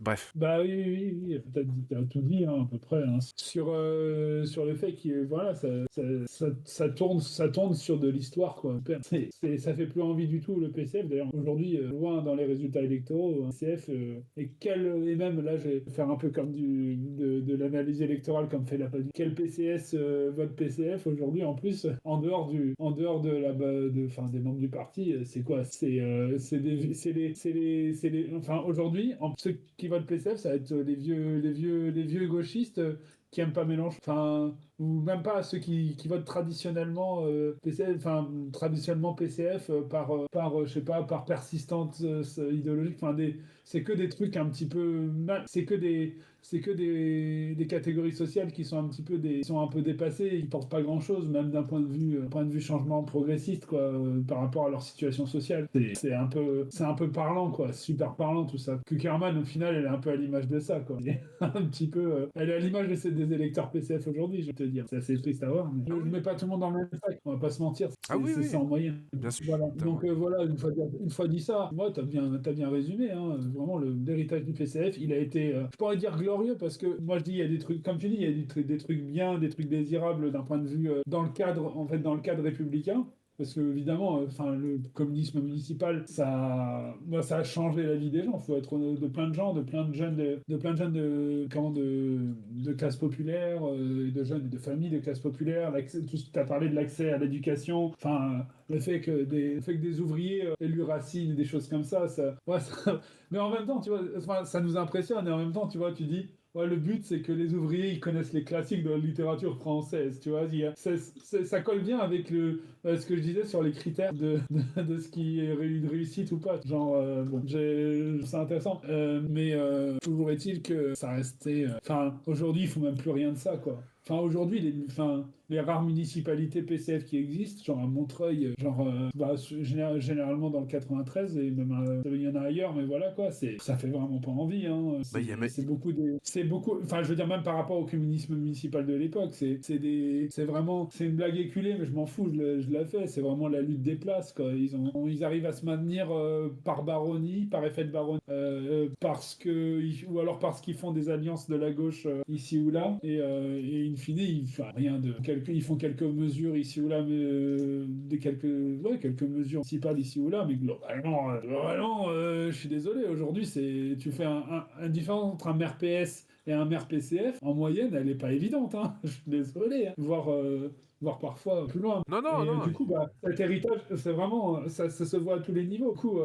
Bref. Bah oui, oui, oui, t'as tout dit hein, à peu près hein. Sur le fait que voilà, ça tourne sur de l'histoire quoi. Ça fait plus envie du tout le PCF. D'ailleurs, aujourd'hui, loin dans les résultats électoraux, PCF et même là, je vais faire un peu comme de l'analyse électorale comme fait la PADU. Quel PCS vote PCF aujourd'hui en plus en dehors de enfin des membres du parti, c'est quoi? Enfin aujourd'hui, ceux qui votent PCF, ça va être les vieux gauchistes qui aiment pas Mélenchon, enfin, ou même pas ceux qui votent traditionnellement PCF, enfin, traditionnellement PCF je sais pas, par persistance idéologique, enfin, c'est que des trucs un petit peu, c'est que des catégories sociales qui sont un petit peu sont un peu dépassées, ils portent pas grand-chose, même d'un point de vue changement progressiste, quoi, par rapport à leur situation sociale. C'est un peu parlant, quoi, super parlant tout ça. Kuckerman, au final, elle est un peu à l'image de ça, quoi. Elle est un petit peu, elle est à l'image des électeurs PCF aujourd'hui, je vais te dire. C'est assez triste à voir, mais Ah je oui. mets pas tout le monde dans le même sac, on va pas se mentir, Ah oui, c'est oui. ça en moyenne. Bien sûr. Voilà. Donc Totalement. voilà, une fois dit ça, moi, t'as bien résumé, hein. Vraiment, l'héritage du PCF, il a été, je pourrais dire glorieux, parce que moi, je dis, il y a des trucs, comme tu dis, il y a des trucs bien, des trucs désirables d'un point de vue, dans le cadre, en fait, dans le cadre républicain. Parce que évidemment, le communisme municipal, ça a changé la vie des gens. Il faut être de plein de gens, de plein de jeunes, de plein de jeunes de classe populaire, et de jeunes de familles de classe populaire. Tout ce que tu as parlé de l'accès à l'éducation, le fait que des ouvriers aient lu Racine et des choses comme ça, ouais, mais en même temps, tu vois, ça nous impressionne. Et en même temps, tu vois, tu dis. Ouais, le but, c'est que les ouvriers ils connaissent les classiques de la littérature française, tu vois. Ça colle bien avec ce que je disais sur les critères de ce qui est une réussite ou pas. Genre, bon, c'est intéressant. Mais toujours est-il que ça restait. Aujourd'hui, il faut même plus rien de ça, quoi. Aujourd'hui, les rares municipalités PCF qui existent, genre à Montreuil, généralement dans le 93, et même il y en a ailleurs, mais voilà quoi, ça fait vraiment pas envie, hein. Bah, il y a, me- C'est beaucoup, je veux dire, même par rapport au communisme municipal de l'époque, c'est une blague éculée, mais je m'en fous, je la fais. C'est vraiment la lutte des places, quoi. Ils arrivent à se maintenir par baronnie, par effet de baronnie, ou alors parce qu'ils font des alliances de la gauche ici ou là, et in fine, ils font quelques mesures ici ou là, mais quelques mesures municipales ici ou là, mais globalement, je suis désolé, aujourd'hui, tu fais un différence entre un maire PS et un maire PCF, en moyenne, elle n'est pas évidente, hein. Je suis désolé, hein. Voire parfois plus loin. Non, non, Et non. du coup, cet héritage, c'est vraiment, ça se voit à tous les niveaux. Du coup,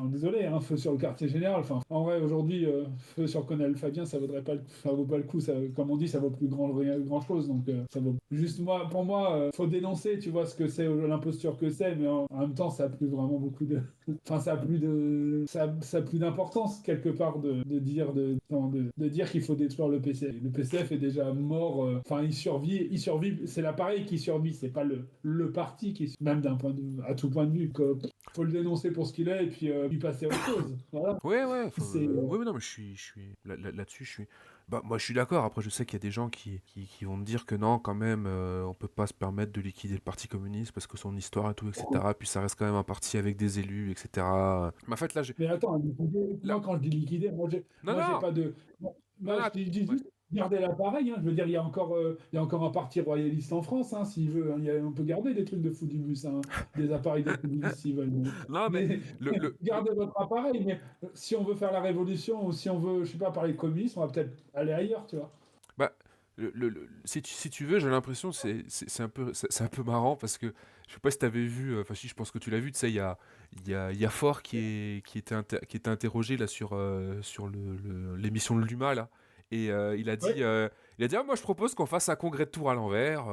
désolé, hein, feu sur le quartier général. Enfin, en vrai, aujourd'hui, feu sur Colonel Fabien, ça vaut pas le coup. Ça, comme on dit, ça vaut plus grand chose. Donc, ça vaut juste pour moi, faut dénoncer, tu vois, ce que c'est l'imposture que c'est, mais en même temps, ça a plus vraiment beaucoup de, ça a plus d'importance quelque part de dire qu'il faut détruire le PCF. Le PCF est déjà mort. Il survit. C'est l'appareil qui survit. C'est pas le parti qui, même à tout point de vue. Faut le dénoncer pour ce qu'il est et puis passer à autre chose. Voilà. Ouais, ouais, C'est ouais, non, mais là-dessus, bah, moi, je suis d'accord. Après, je sais qu'il y a des gens qui vont me dire que non, quand même, on peut pas se permettre de liquider le Parti communiste parce que son histoire et tout, etc. Puis ça reste quand même un parti avec des élus, etc. Mais en fait, Mais attends, là, moi quand je dis liquider, non, j'ai non, pas de. non, Moi, non, je dis ouais. juste garder l'appareil, hein. Je veux dire, il y a encore un parti royaliste en France, hein, s'il veut, hein. On peut garder des trucs de fou du bus, hein, des appareils de fou du bus s'ils veulent. Non, mais Mais gardez votre appareil. Mais si on veut faire la révolution ou si on veut, je sais pas, parler de communisme, on va peut-être aller ailleurs, tu vois. bah, si tu veux, j'ai l'impression c'est un peu marrant parce que je sais pas si t'avais vu, enfin si je pense que tu l'as vu, tu sais, il y a Faure qui était interrogé là sur l'émission de Luma là, et Ouais. il a dit ah, moi je propose qu'on fasse un congrès de Tours à l'envers,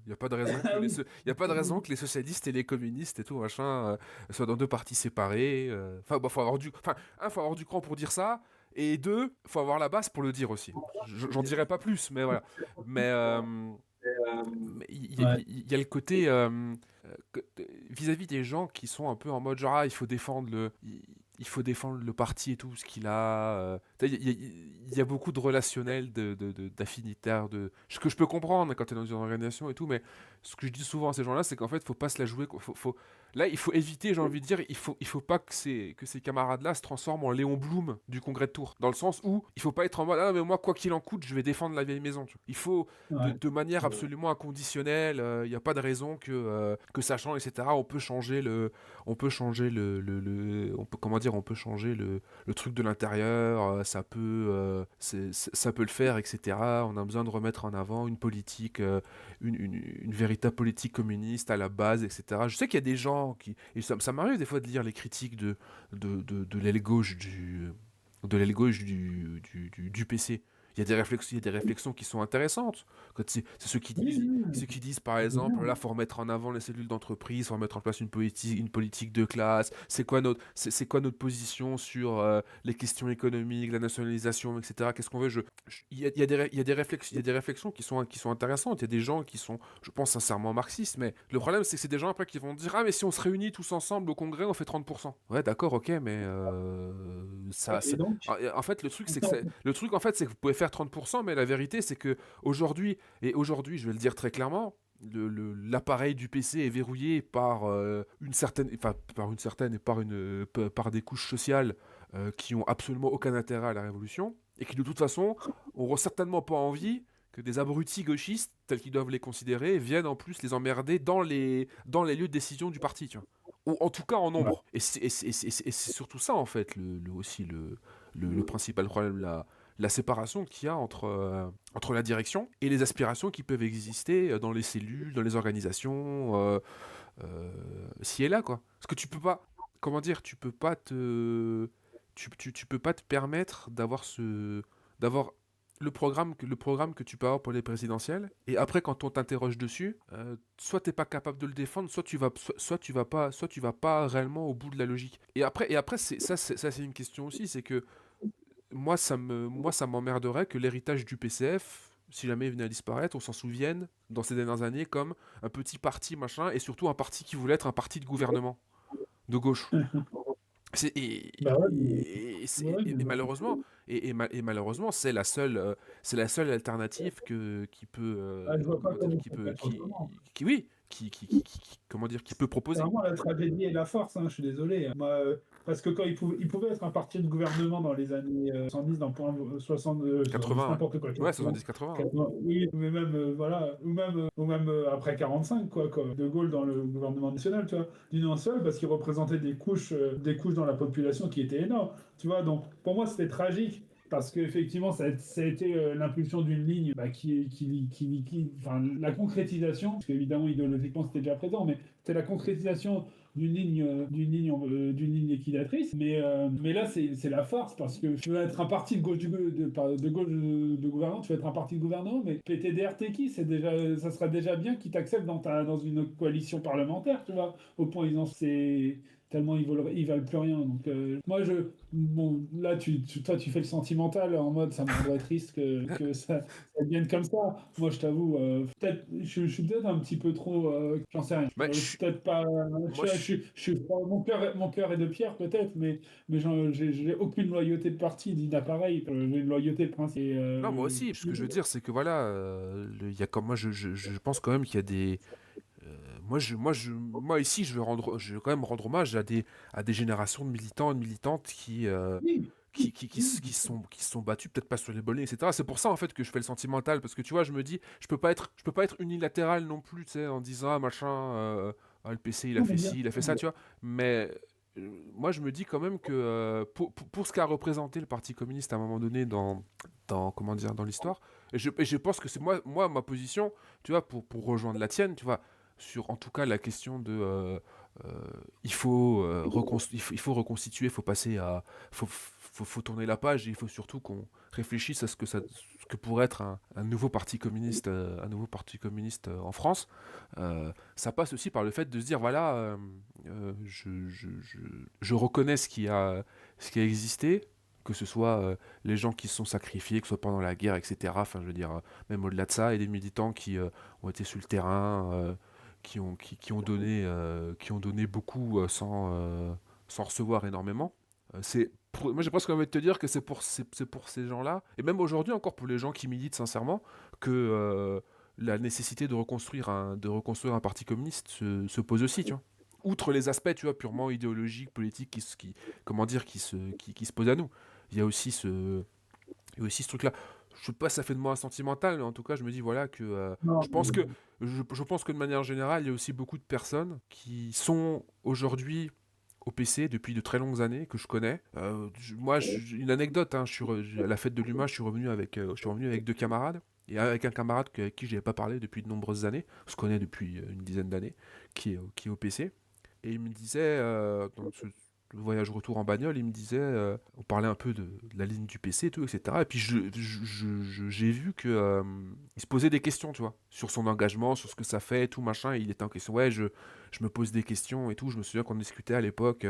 il y a pas de raison que Ah oui. y a pas de raison que les socialistes et les communistes et tout machin soient dans deux partis séparés, enfin bah, faut avoir du cran pour dire ça. Et deux, faut avoir la base pour le dire aussi. J'en dirai pas plus, mais voilà. Mais Ouais. il y a le côté vis-à-vis des gens qui sont un peu en mode genre ah, il faut défendre le parti et tout ce qu'il a. Il y a beaucoup de relationnel, d'affinitaires, ce que je peux comprendre quand tu es dans une organisation et tout, mais ce que je dis souvent à ces gens-là, c'est qu'en fait, faut pas se la jouer. Là, il faut éviter, j'ai envie de dire, il faut pas que ces camarades-là se transforment en Léon Blum du congrès de Tours. Dans le sens où il faut pas être en mode ah, mais moi, quoi qu'il en coûte, je vais défendre la vieille maison. Tu vois. Il faut, Ouais. de manière absolument inconditionnelle, il n'y a pas de raison que ça change, etc. On peut, comment dire, on peut changer le truc de l'intérieur, ça peut le faire, etc. On a besoin de remettre en avant une politique, une véritable politique communiste à la base, etc. Je sais qu'il y a des gens et ça m'arrive des fois de lire les critiques de l'aile gauche du PC. Il y a des réflexions qui sont intéressantes. C'est Oui, ceux qui disent, par je veux exemple, bien. là, faut remettre en avant les cellules d'entreprise, faut remettre en place une politique de classe. C'est quoi notre position sur les questions économiques, la nationalisation, etc. Qu'est-ce qu'on veut il y a des réflexions qui sont intéressantes. Il y a des gens qui sont, je pense, sincèrement marxistes. Mais le problème, c'est que c'est des gens après qui vont dire, ah, mais si on se réunit tous ensemble au congrès, on fait 30%. Ouais, d'accord, ok, mais Et donc? en fait, le truc, en fait, c'est que vous pouvez faire 30%, mais la vérité, c'est que aujourd'hui, je vais le dire très clairement, l'appareil du PC est verrouillé par par des couches sociales qui ont absolument aucun intérêt à la révolution et qui de toute façon auront certainement pas envie que des abrutis gauchistes, tels qu'ils doivent les considérer, viennent en plus les emmerder dans les lieux de décision du parti, tu vois. Ou en tout cas en Ouais. nombre. Et c'est surtout ça, en fait, aussi le principal problème, la séparation qu'il y a entre la direction et les aspirations qui peuvent exister dans les cellules, dans les organisations, ci et là, quoi. Parce que tu peux pas, comment dire, tu peux pas te permettre d'avoir le programme que tu peux avoir pour les présidentielles, et après quand on t'interroge dessus, soit t'es pas capable de le défendre, soit tu vas pas réellement au bout de la logique. Et après ça c'est une question aussi, c'est que moi ça m'emmerderait que l'héritage du PCF, si jamais il venait à disparaître, on s'en souvienne dans ces dernières années comme un petit parti machin, et surtout un parti qui voulait être un parti de gouvernement de gauche. C'est, et, Bah ouais, ouais, et malheureusement, et malheureusement, c'est la seule alternative je vois pas comment on peut faire autrement. oui, comment dire, qui peut C'est proposer. vraiment la tragédie et la force, hein, je suis désolé. Moi, parce que quand il pouvait être un parti de gouvernement dans les années 70, dans le point 60, 70, 80, n'importe quoi, ouais. Ouais, 80, 70-80. 80, oui, mais même, voilà, ou même après 45, quoi, comme De Gaulle dans le gouvernement national, tu vois, d'une seule, parce qu'il représentait des couches dans la population qui étaient énormes, tu vois. Donc, pour moi, c'était tragique. Parce qu'effectivement, ça a été l'impulsion d'une ligne bah, enfin, la concrétisation, parce qu'évidemment, idéologiquement, c'était déjà présent, mais c'était la concrétisation d'une ligne liquidatrice. Mais là, c'est la farce, parce que tu veux être un parti de gauche, de gauche de gouvernement, tu veux être un parti de gouvernement, mais PTDR, t'es qui? Ça serait déjà bien qu'ils t'acceptent dans une coalition parlementaire, tu vois, au point ils en c'est tellement ils valent plus rien. Donc, moi, bon, là, toi, tu fais le sentimental en mode ça me rendrait triste que ça devienne comme ça. Moi, je t'avoue, peut-être, je suis peut-être un petit peu trop, j'en sais rien. Bah, Je suis peut-être pas, moi, je suis- mon cœur est de pierre peut-être, mais j'ai aucune loyauté de parti ni d'appareil. J'ai une loyauté de principe. non, moi aussi. Ce que je veux dire, c'est que voilà, il y a comme moi, je pense quand même qu'il y a des moi ici, je veux quand même rendre hommage à des générations de militants et de militantes Oui, qui se sont battus, peut-être pas sur les bolets, etc. C'est pour ça en fait que je fais le sentimental, parce que tu vois, je me dis, je peux pas être unilatéral non plus, tu sais, en disant ah machin, le PC il a non, mais fait bien ci, il a fait sûr. ça, tu vois. Mais moi je me dis quand même que pour ce qu'a représenté le Parti communiste à un moment donné comment dire, dans l'histoire, et je pense que c'est moi ma position, tu vois, pour rejoindre la tienne, tu vois, sur en tout cas la question de il faut reconstituer, il faut passer à faut tourner la page, et il faut surtout qu'on réfléchisse à ce que pourrait être un nouveau parti communiste en France. Ça passe aussi par le fait de se dire voilà, je reconnais ce qui a existé, que ce soit les gens qui se sont sacrifiés, que ce soit pendant la guerre, etc. Enfin, je veux dire, même au-delà de ça, et des militants qui ont été sur le terrain, qui ont donné beaucoup sans recevoir énormément. Moi, j'ai presque envie de te dire que c'est pour ces gens-là, et même aujourd'hui encore pour les gens qui militent sincèrement, que la nécessité de reconstruire un parti communiste se pose aussi, tu vois. Outre les aspects, tu vois, purement idéologiques, politiques, comment dire, qui se posent à nous. Il y a aussi il y a aussi ce truc-là. Je sais pas si ça fait de moi un sentimental, mais en tout cas, je me dis voilà que Non, je pense que de manière générale, il y a aussi beaucoup de personnes qui sont aujourd'hui au PC depuis de très longues années, que je connais. Une anecdote, hein, à la fête de l'UMA, je suis revenu avec deux camarades, et avec un camarade avec qui je n'avais pas parlé depuis de nombreuses années, on se connaît depuis une dizaine d'années, qui est au PC. Et il me disait, dans ce voyage retour en bagnole, il me disait, on parlait un peu de la ligne du PC et tout, etc. Et puis j'ai vu que il se posait des questions, tu vois, sur son engagement, sur ce que ça fait, et tout machin. Et il était en question, ouais, je me pose des questions et tout. Je me souviens qu'on discutait à l'époque,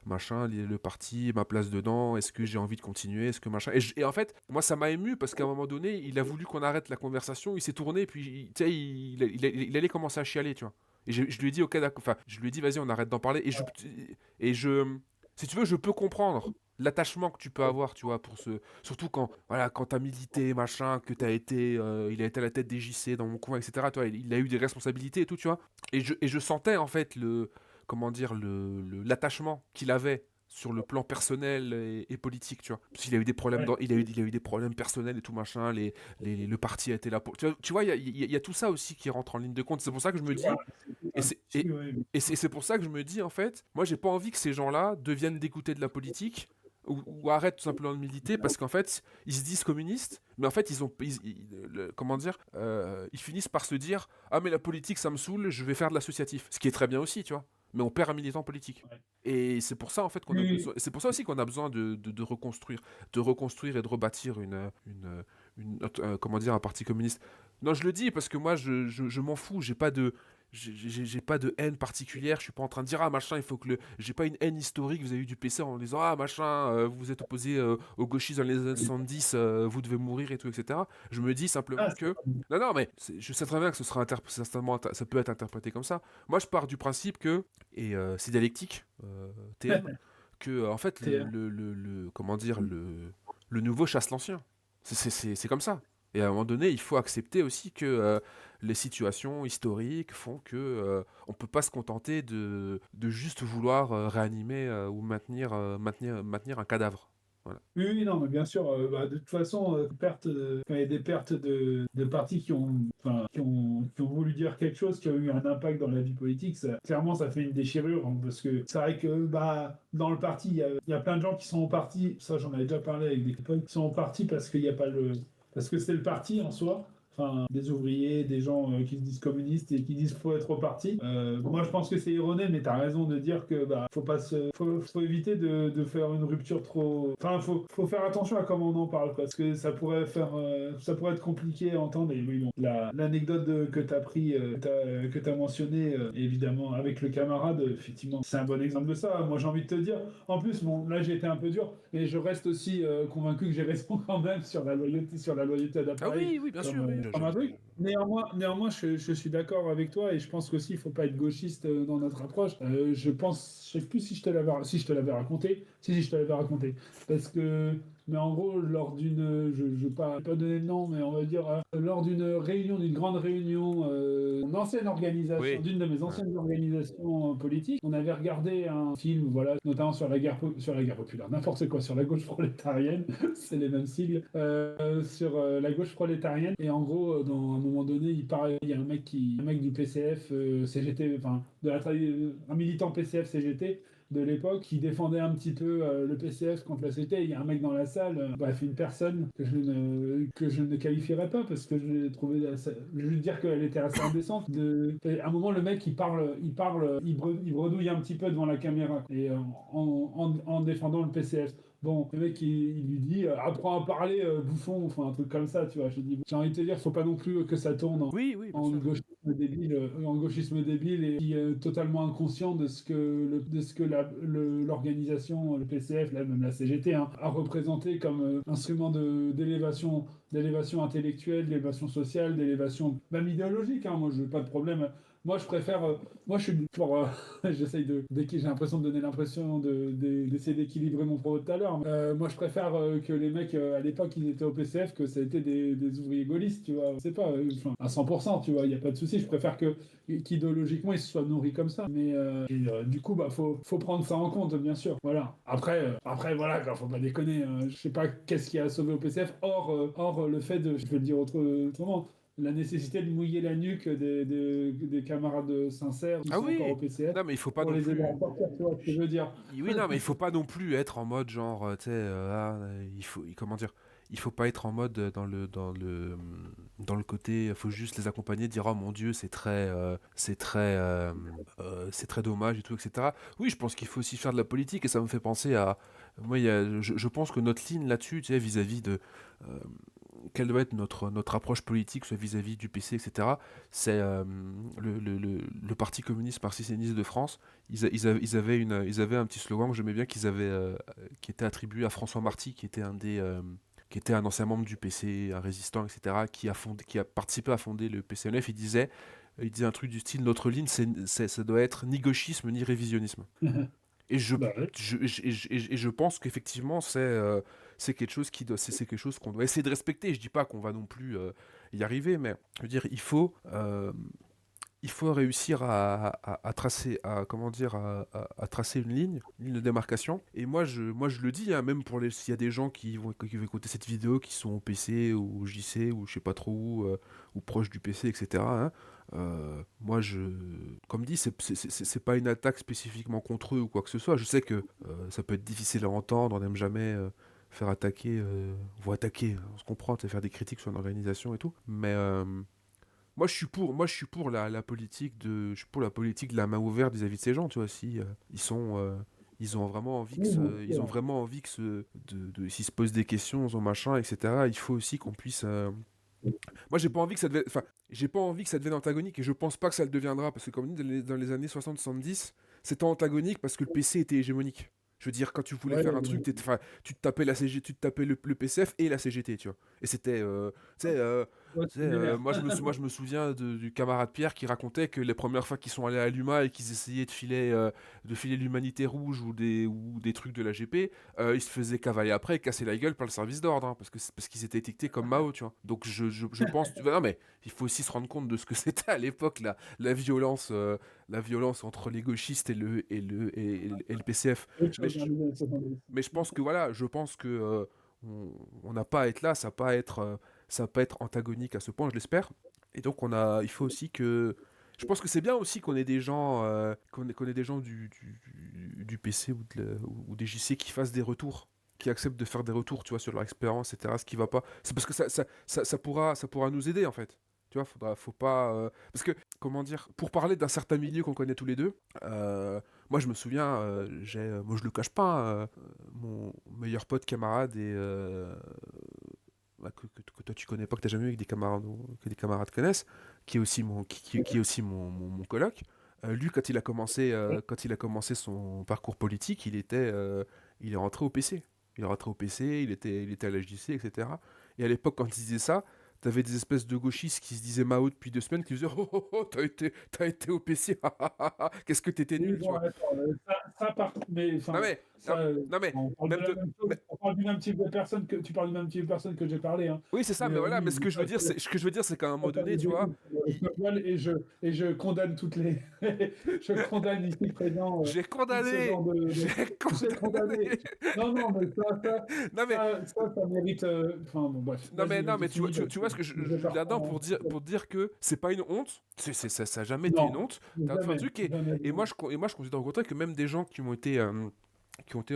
machin, le parti, ma place dedans, est-ce que j'ai envie de continuer, est-ce que machin. Et en fait, moi, ça m'a ému parce qu'à un moment donné, il a voulu qu'on arrête la conversation, il s'est tourné, et puis, tu sais, il allait commencer à chialer, tu vois. Et je lui ai dit, ok, d'accord, enfin, je lui ai dit, vas-y, on arrête d'en parler. Si tu veux, je peux comprendre l'attachement que tu peux avoir, tu vois, surtout voilà, quand t'as milité, machin, que il a été à la tête des JC dans mon coin, etc. Toi, il a eu des responsabilités et tout, tu vois. Et je sentais, en fait, comment dire, l'attachement qu'il avait sur le plan personnel et politique, tu vois. Parce qu'il a eu des problèmes, Ouais. il a eu des problèmes personnels et tout machin. Le parti a été là pour. Tu vois, il y a tout ça aussi qui rentre en ligne de compte. C'est pour ça que je me dis, Voilà, et c'est ouais. c'est pour ça que je me dis en fait, moi j'ai pas envie que ces gens-là deviennent dégoûtés de la politique. Ou arrêtent tout simplement de militer parce qu'en fait ils se disent communistes mais en fait comment dire ils finissent par se dire ah mais la politique ça me saoule je vais faire de l'associatif ce qui est très bien aussi tu vois mais on perd un militant politique. Ouais. Et c'est pour ça en fait qu'on a Oui, besoin. C'est pour ça aussi qu'on a besoin de reconstruire et de rebâtir comment dire un parti communiste. Non, je le dis parce que moi je m'en fous. J'ai pas de haine particulière. Je suis pas en train de dire ah machin il faut que le. J'ai pas une haine historique vis-à-vis du PC en disant ah machin vous vous êtes opposé aux gauchistes dans les années 70 vous devez mourir et tout etc. Je me dis simplement ah, que non non mais je sais très bien que ce sera ça peut être interprété comme ça. Moi je pars du principe que et c'est dialectique, TM, que en fait comment dire le nouveau chasse l'ancien. C'est comme ça. Et à un moment donné, il faut accepter aussi que les situations historiques font que on peut pas se contenter de juste vouloir réanimer ou maintenir un cadavre. Voilà. oui, oui, non, mais bien sûr, de toute façon, quand il y a des pertes de partis qui ont voulu dire quelque chose, qui ont eu un impact dans la vie politique, clairement, ça fait une déchirure, hein, parce que c'est vrai que dans le parti, il y a plein de gens qui sont au parti, ça j'en avais déjà parlé avec des copains, qui sont au parti parce qu'il n'y a pas parce que c'est le parti en soi. Enfin, des ouvriers, des gens qui se disent communistes et qui disent qu'il faut être au parti. Moi, je pense que c'est erroné, mais tu as raison de dire que faut éviter de faire une rupture trop. Enfin, faut faire attention à comment on en parle, parce que ça pourrait être compliqué à entendre. Et oui, bon, l'anecdote que tu as pris, que tu as mentionné, évidemment, avec le camarade, effectivement, c'est un bon exemple de ça. Moi, j'ai envie de te dire, en plus, bon, là, j'ai été un peu dur, mais je reste aussi convaincu que j'ai raison quand même sur la loyauté Ah d'appareil oui, oui, bien sûr, oui. comme un truc. Néanmoins, je suis d'accord avec toi et je pense qu'aussi, il faut pas être gauchiste dans notre approche. Je sais plus si je te l'avais, si je te l'avais raconté. Si, je te l'avais raconté. Parce que, mais en gros, lors je vais pas donner le nom, mais on va dire, lors d'une grande réunion, Oui. d'une de mes Ouais. anciennes organisations politiques, on avait regardé un film, voilà, notamment sur la sur la guerre populaire, n'importe quoi, sur la gauche prolétarienne, c'est les mêmes sigles, sur la gauche prolétarienne. Et en gros, dans un moment donné, il y a un mec du PCF, CGT, enfin, un militant PCF CGT de l'époque qui défendait un petit peu le PCF contre la CGT. Il y a un mec dans la salle, bref, une personne que je ne qualifierais pas parce que je l'ai trouvé je veux dire qu'elle était assez indécente. À un moment, le mec, il bredouille un petit peu devant la caméra et en défendant le PCF. Bon, le mec, il lui dit apprends à parler, bouffon, enfin un truc comme ça, tu vois. J'ai envie de te dire, faut pas non plus que ça tourne Oui, oui, bien en sûr. en gauchisme débile et qui est totalement inconscient de ce que l'organisation, le PCF, là, même la CGT, hein, a représenté comme instrument d'élévation intellectuelle, d'élévation sociale, d'élévation même idéologique. Hein. Moi, je n'ai pas de problème. Moi, je préfère. Moi, je suis pour. J'essaye j'ai l'impression de donner l'impression d'essayer d'équilibrer mon propos tout à l'heure. Moi, je préfère que les mecs, à l'époque, ils étaient au PCF, que ça a été des ouvriers gaullistes, tu vois. C'est pas, enfin, à 100%, tu vois, il n'y a pas de souci. Je préfère qu'idéologiquement, ils se soient nourris comme ça. Mais du coup, faut prendre ça en compte, bien sûr. Voilà. Après voilà, quoi, faut pas déconner. Je sais pas qu'est-ce qui a sauvé au PCF, hors le fait de, je vais le dire autrement, la nécessité de mouiller la nuque des camarades sincères qui Ah sont encore au oui. PCF Non, mais il faut pas pour non les aider à plus. sortir, tu vois ce que je veux dire. Oui, non, mais il faut pas non plus être en mode genre, tu sais, comment dire, il faut pas être en mode dans le côté, faut juste les accompagner, dire oh mon Dieu, c'est très dommage et tout, etc. Oui, je pense qu'il faut aussi faire de la politique et ça me fait penser à, moi, je pense que notre ligne là-dessus, tu sais, vis-à-vis de euh, quelle doit être notre approche politique, soit vis-à-vis du PC, etc. C'est le Parti communiste marxiste-léniniste de France. Ils avaient un petit slogan que j'aimais bien qui était attribué à François Marty, qui était un ancien membre du PC, un résistant, etc., qui a participé à fonder le PCNF. Il disait un truc du style notre ligne, ça doit être ni gauchisme ni révisionnisme. Et Bah ouais. je pense qu'effectivement, c'est quelque chose c'est quelque chose qu'on doit essayer de respecter. Je dis pas qu'on va non plus y arriver, mais je veux dire, il faut réussir à tracer, comment dire, à tracer une ligne de démarcation. Et moi je le dis, hein, même pour s'il y a des gens qui vont écouter cette vidéo, qui sont au PC ou au JC ou je sais pas trop où, ou proche du PC, etc. Hein, moi comme dit, c'est pas une attaque spécifiquement contre eux ou quoi que ce soit. Je sais que ça peut être difficile à entendre, on n'aime jamais faire attaquer, vous attaquer, on se comprend, faire des critiques sur une organisation et tout. Mais moi je suis pour la politique je suis pour la politique de la main ouverte vis-à-vis de ces gens, tu vois. Si ils ont vraiment envie Oui, bien ils ont sûr. vraiment envie s'ils se posent des questions, ont machin, etc. Il faut aussi qu'on puisse. Moi, j'ai pas envie que ça devienne antagonique et je pense pas que ça le deviendra parce que comme dit dans les années 60-70, c'était antagonique parce que le PC était hégémonique. Je veux dire, quand tu voulais Ouais, faire un truc, enfin, tu te tapais tu te tapais le PCF et la CGT, tu vois. Et c'était, tu sais, ouais, tu sais, c'est vénère. moi je me souviens du camarade Pierre qui racontait que les premières fois qu'ils sont allés à l'UMA et qu'ils essayaient de filer l'humanité rouge ou des trucs de la GP, ils se faisaient cavaler après et casser la gueule par le service d'ordre, hein, parce qu'ils étaient étiquetés comme Mao, tu vois. Donc je pense, non mais il faut aussi se rendre compte de ce que c'était à l'époque la violence, la violence entre les gauchistes et le PCF. Autre Mais chose dans je, les années 70. mais je pense que voilà, je pense que on n'a pas à être là, ça va pas être antagonique à ce point, je l'espère. Et donc il faut aussi que, je pense que c'est bien aussi qu'on ait des gens, qu'on ait des gens du PC ou des JC qui fassent des retours, qui acceptent de faire des retours, tu vois, sur leur expérience, etc. Ce qui va pas, c'est parce que ça pourra nous aider en fait. Tu vois, faut pas, parce que comment dire, pour parler d'un certain milieu qu'on connaît tous les deux, moi je me souviens, moi je le cache pas, mon meilleur pote camarade et que toi tu connais pas, que t'as jamais eu avec des camarades, que des camarades connaissent, qui est aussi qui est aussi mon coloc. Lui, quand il a commencé son parcours politique, il est rentré au PC. Il est rentré au PC, il était à la JC, etc. Et à l'époque, quand il disait ça, t'avais des espèces de gauchistes qui se disaient Mao depuis 2 semaines, qui disaient oh, oh, oh, t'as été au PC, qu'est-ce que t'étais Oui, nul, tu bon, vois. attends, mais Non enfin, mais, non, ça, non mais, on parle de même la de, même chose, mais- on parle du même type de personne que tu parles du même type de personne que j'ai parlé, hein. oui c'est ça, Mais mais voilà, mais oui, mais ça, ce que je veux dire, c'est qu'à un moment ça donné, les tu vois, écoute, Snowball, et je condamne toutes les, je condamne ici présent j'ai tout ce condamné, genre j'ai j'ai condamné. condamné. Non, non, mais Non mais, ça mérite. Enfin bon, bref, non vas-y, mais finis parce tu que vois ce que je vais pas là-dedans reprendre. pour dire que c'est pas une honte, ça a jamais été une Non, honte. T'as un jamais, truc jamais. et moi je considère au contraire que même des gens qui ont été dans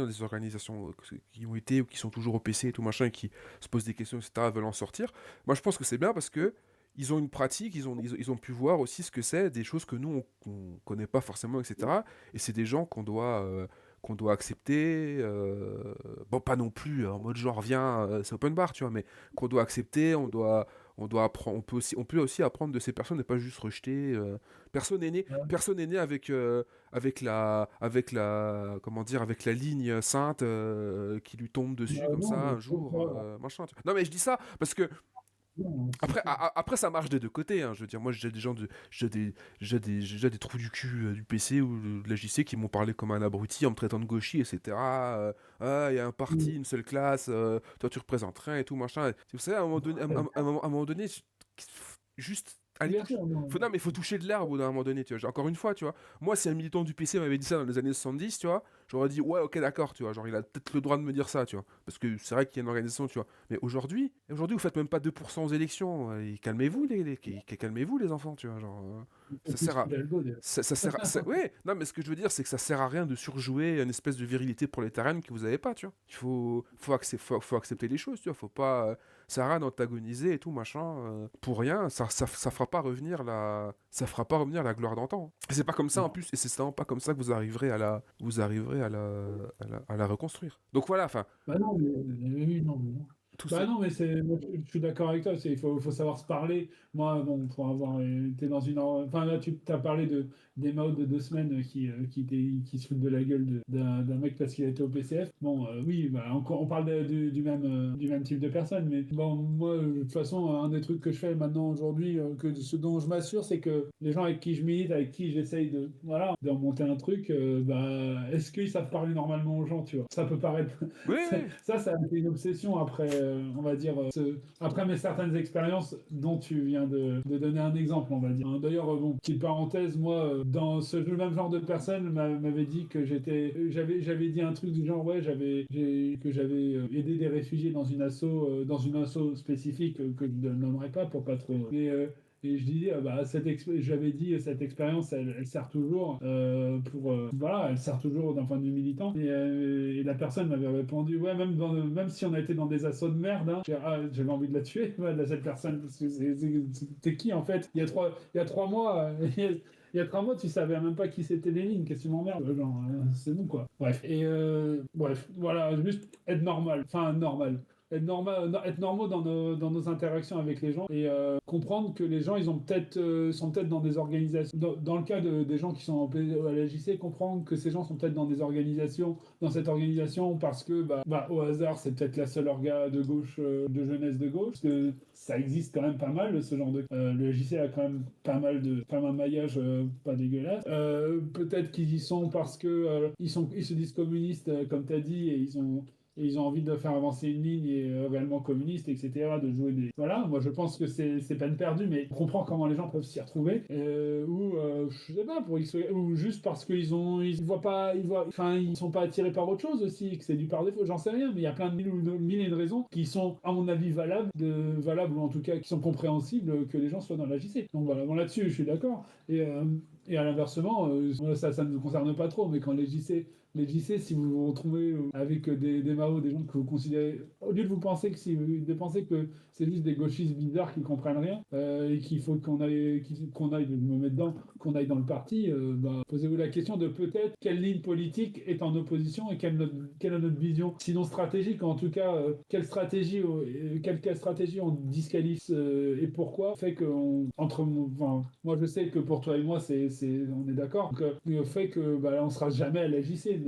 des organisations qui ont été ou qui sont toujours au PC et tout machin et qui se posent des questions, etc., veulent en sortir. Moi, je pense que c'est bien parce que ils ont une pratique, ils ont pu voir aussi ce que c'est, des choses que nous, on connaît pas forcément, etc. Et c'est des gens qu'on doit accepter, bon, pas non plus en mode genre, viens, c'est open bar, tu vois, mais qu'on doit accepter, on doit apprendre, on peut aussi apprendre de ces personnes et pas juste rejeter. Ouais. Personne n'est né comment dire, avec la ligne sainte qui lui tombe dessus comme Non, ça mais un jour, machin. Non mais je dis ça parce que c'est sûr. après ça marche des deux côtés. Hein. Je veux dire, moi j'ai des gens j'ai des trous du cul du PC ou de la JC qui m'ont parlé comme un abruti en me traitant de gauchis, etc. Ah, il y a un parti, une seule classe, toi tu représentes rien et tout machin. Vous savez, à un moment donné, à un moment donné, juste aller Bien toucher. sûr, non. Non, mais il faut toucher de l'herbe à un moment donné, tu vois. Encore une fois, tu vois. Moi, si un militant du PC m'avait dit ça dans les années 70, tu vois, j'aurais dit, ouais, ok, d'accord, tu vois. Genre, il a peut-être le droit de me dire ça, tu vois. Parce que c'est vrai qu'il y a une organisation, tu vois. Mais aujourd'hui, vous faites même pas 2% aux élections. Et calmez-vous, calmez-vous, les enfants, tu vois. Genre, C'est ça plus sert à. Hidalgo, déjà. Ouais, non, mais ce que je veux dire, c'est que ça sert à rien de surjouer une espèce de virilité prolétarienne que vous avez pas, tu vois. Faut accepter les choses, tu vois. Faut pas. Ça sert à rien d'antagoniser et tout, machin. Pour rien, ça fera pas revenir ça fera pas revenir la gloire d'antan. Et c'est pas comme ça en Non. plus, et c'est vraiment pas comme ça que vous arriverez à la reconstruire. Donc voilà, enfin, Bah non, oui, non, mais non. tout Bah ce. non, mais moi, je suis d'accord avec toi. Il faut savoir se parler. Moi, bon, pour avoir été dans enfin, là, tu as parlé des Mao de 2 semaines qui se foutent de la gueule d'un mec parce qu'il a été au PCF. Bon, oui, bah, on parle du même type de personne. Mais bon, moi, de toute façon, un des trucs que je fais maintenant aujourd'hui, ce dont je m'assure, c'est que les gens avec qui je milite, avec qui j'essaye voilà, de remonter un truc, bah, est-ce qu'ils savent parler normalement aux gens, tu vois? Ça peut paraître. Oui, oui. Ça a été une obsession après, on va dire, après mes certaines expériences dont tu viens de donner un exemple, on va dire. D'ailleurs, bon, petite parenthèse, moi, dans ce même genre de personne m'avait dit que j'avais dit un truc du genre, ouais, que j'avais aidé des réfugiés dans une asso spécifique que je ne nommerai pas pour pas trop. Et je dis, bah, j'avais dit, cette expérience, elle sert toujours voilà, elle sert toujours d'un point de vue militant. Et la personne m'avait répondu, ouais, même si on a été dans des assauts de merde, hein, j'avais envie de la tuer, ouais, cette personne, parce que c'est qui en fait? Il y a 3 mois, il y a 3 mois, tu savais même pas qui c'était Lénine, qu'est-ce que tu m'emmerdes? Genre, c'est bon quoi. Bref. Bref, voilà, juste être normal, enfin normal. Être normaux dans nos interactions avec les gens et comprendre que les gens ils sont peut-être dans des organisations dans le cas des gens qui sont à la JC, comprendre que ces gens sont peut-être dans cette organisation parce que au hasard c'est peut-être la seule orga de gauche de jeunesse de gauche, parce que ça existe quand même pas mal ce genre de le JC a quand même pas mal de quand même un maillage pas dégueulasse. Peut-être qu'ils y sont parce que ils se disent communistes comme tu as dit et ils ont envie de faire avancer une ligne réellement communiste, etc., de jouer des... Voilà, moi je pense que c'est peine perdue, mais on comprend comment les gens peuvent s'y retrouver, je sais pas, ou juste parce ils voient pas, enfin, ils sont pas attirés par autre chose aussi, que c'est du par défaut, j'en sais rien, mais il y a plein de mille et de raisons qui sont, à mon avis, valables, ou en tout cas qui sont compréhensibles que les gens soient dans la JC. Donc voilà, bon là-dessus, je suis d'accord. Et à l'inversement, ça ne nous concerne pas trop, mais quand les JC, si vous vous retrouvez avec des Mao, des gens que vous considérez, au lieu de de penser que c'est juste des gauchistes bizarres qui comprennent rien et qu'il faut qu'on aille, je me mets dedans, qu'on aille dans le parti, posez-vous la question de peut-être quelle ligne politique est en opposition et quelle est notre vision, sinon stratégique, en tout cas, quelle stratégie on disqualifie et pourquoi fait que enfin, moi je sais que pour toi et moi on est d'accord, donc le fait que on sera jamais à la JC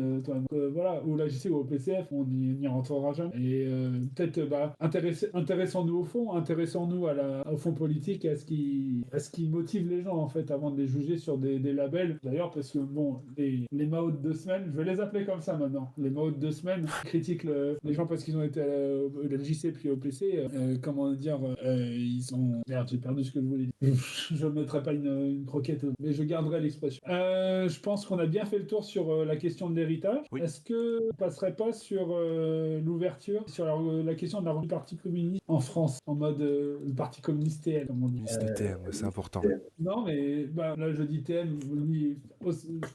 voilà, ou la JC ou au PCF, on n'y rentrera jamais. Et peut-être intéressons-nous au fond, intéressons-nous au fond politique, à ce qui motive les gens en fait, avant de les juger sur des labels. D'ailleurs, parce que bon, les Mao de 2 semaines, je vais les appeler comme ça maintenant, les Mao de 2 semaines, critiquent les gens parce qu'ils ont été à la JC puis au PC, comment dire, ils ont... Merde, j'ai perdu ce que je voulais dire. Je ne mettrai pas une croquette, mais je garderai l'expression. Je pense qu'on a bien fait le tour sur la question de l'héritage. Oui. Est-ce que on passerait pas sur l'ouverture, sur la question de la revue du Parti communiste en France, en mode le Parti communiste TM, comme on dit. Ministre de TM, ouais, c'est important. Non, mais là je dis TM, lui,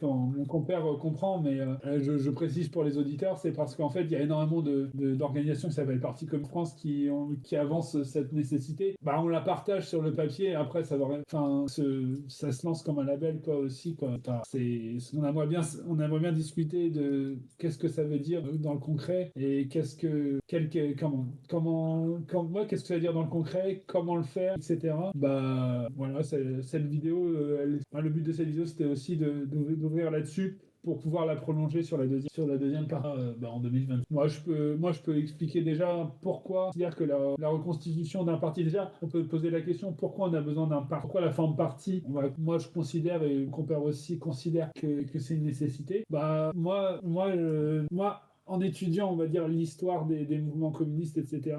mon compère comprend, mais je précise pour les auditeurs, c'est parce qu'en fait il y a énormément d'organisations qui s'appellent Parti comme France qui avancent cette nécessité. On la partage sur le papier, après ça se lance comme un label quoi aussi quoi. On aimerait bien discuter de qu'est-ce que ça veut dire dans le concret et qu'est-ce que qu'est-ce que ça veut dire dans le concret, comment le faire, etc. Voilà, cette vidéo, le but de cette vidéo, c'était aussi d'ouvrir là-dessus pour pouvoir la prolonger sur la deuxième partie en 2020. Moi, je peux expliquer déjà pourquoi. C'est-à-dire que la reconstitution d'un parti, déjà, on peut poser la question pourquoi on a besoin d'un parti, pourquoi la forme parti. Moi, je considère, et mon compère aussi considère que c'est une nécessité. Moi, en étudiant, on va dire, l'histoire des mouvements communistes, etc.,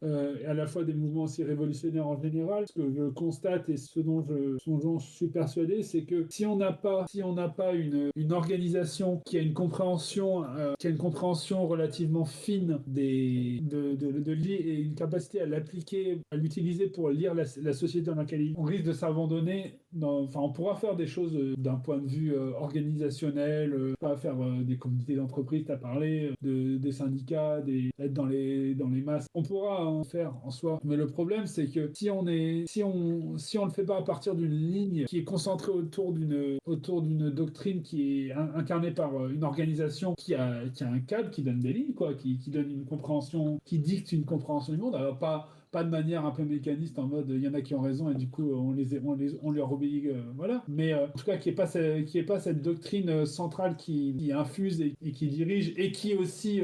et à la fois des mouvements aussi révolutionnaires en général. Ce que je constate et ce dont je suis persuadé, c'est que si on n'a pas une organisation qui a une compréhension relativement fine et une capacité à l'appliquer, à l'utiliser pour lire la société dans laquelle on risque de s'abandonner. Enfin, on pourra faire des choses d'un point de vue organisationnel, pas faire des comités d'entreprise, tu as parlé, des syndicats, être dans les masses. On pourra en faire en soi. Mais le problème, c'est que si on le fait pas à partir d'une ligne qui est concentrée autour d'une doctrine qui est incarnée par une organisation qui a un cadre, qui donne des lignes, quoi, qui donne une compréhension, qui dicte une compréhension du monde, alors pas de manière un peu mécaniste en mode il y en a qui ont raison et du coup on leur obéit, voilà. Mais en tout cas qu'il n'y ait pas cette doctrine centrale qui infuse et qui dirige et qui aussi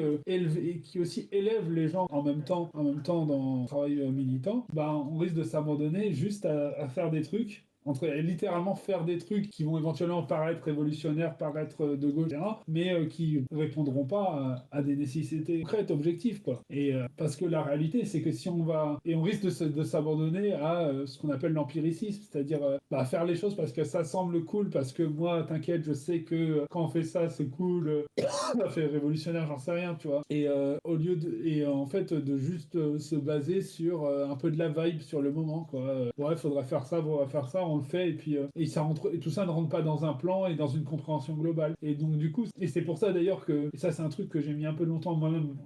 élève les gens en même temps dans le travail militant, on risque de s'abandonner juste à faire des trucs littéralement faire des trucs qui vont éventuellement paraître révolutionnaires, paraître de gauche, etc., mais qui répondront pas à des nécessités concrètes, objectives, quoi. Et parce que la réalité, c'est que si on va et on risque de s'abandonner à ce qu'on appelle l'empiricisme, c'est-à-dire faire les choses parce que ça semble cool, parce que moi, t'inquiète, je sais que quand on fait ça, c'est cool, ça fait révolutionnaire, j'en sais rien, tu vois. Et en fait, de juste se baser sur un peu de la vibe sur le moment, quoi. Ouais, faudra faire ça, on le fait, et puis et tout ça ne rentre pas dans un plan et dans une compréhension globale. Et donc du coup, et c'est pour ça d'ailleurs que et ça c'est un truc que j'ai mis un peu longtemps moi-même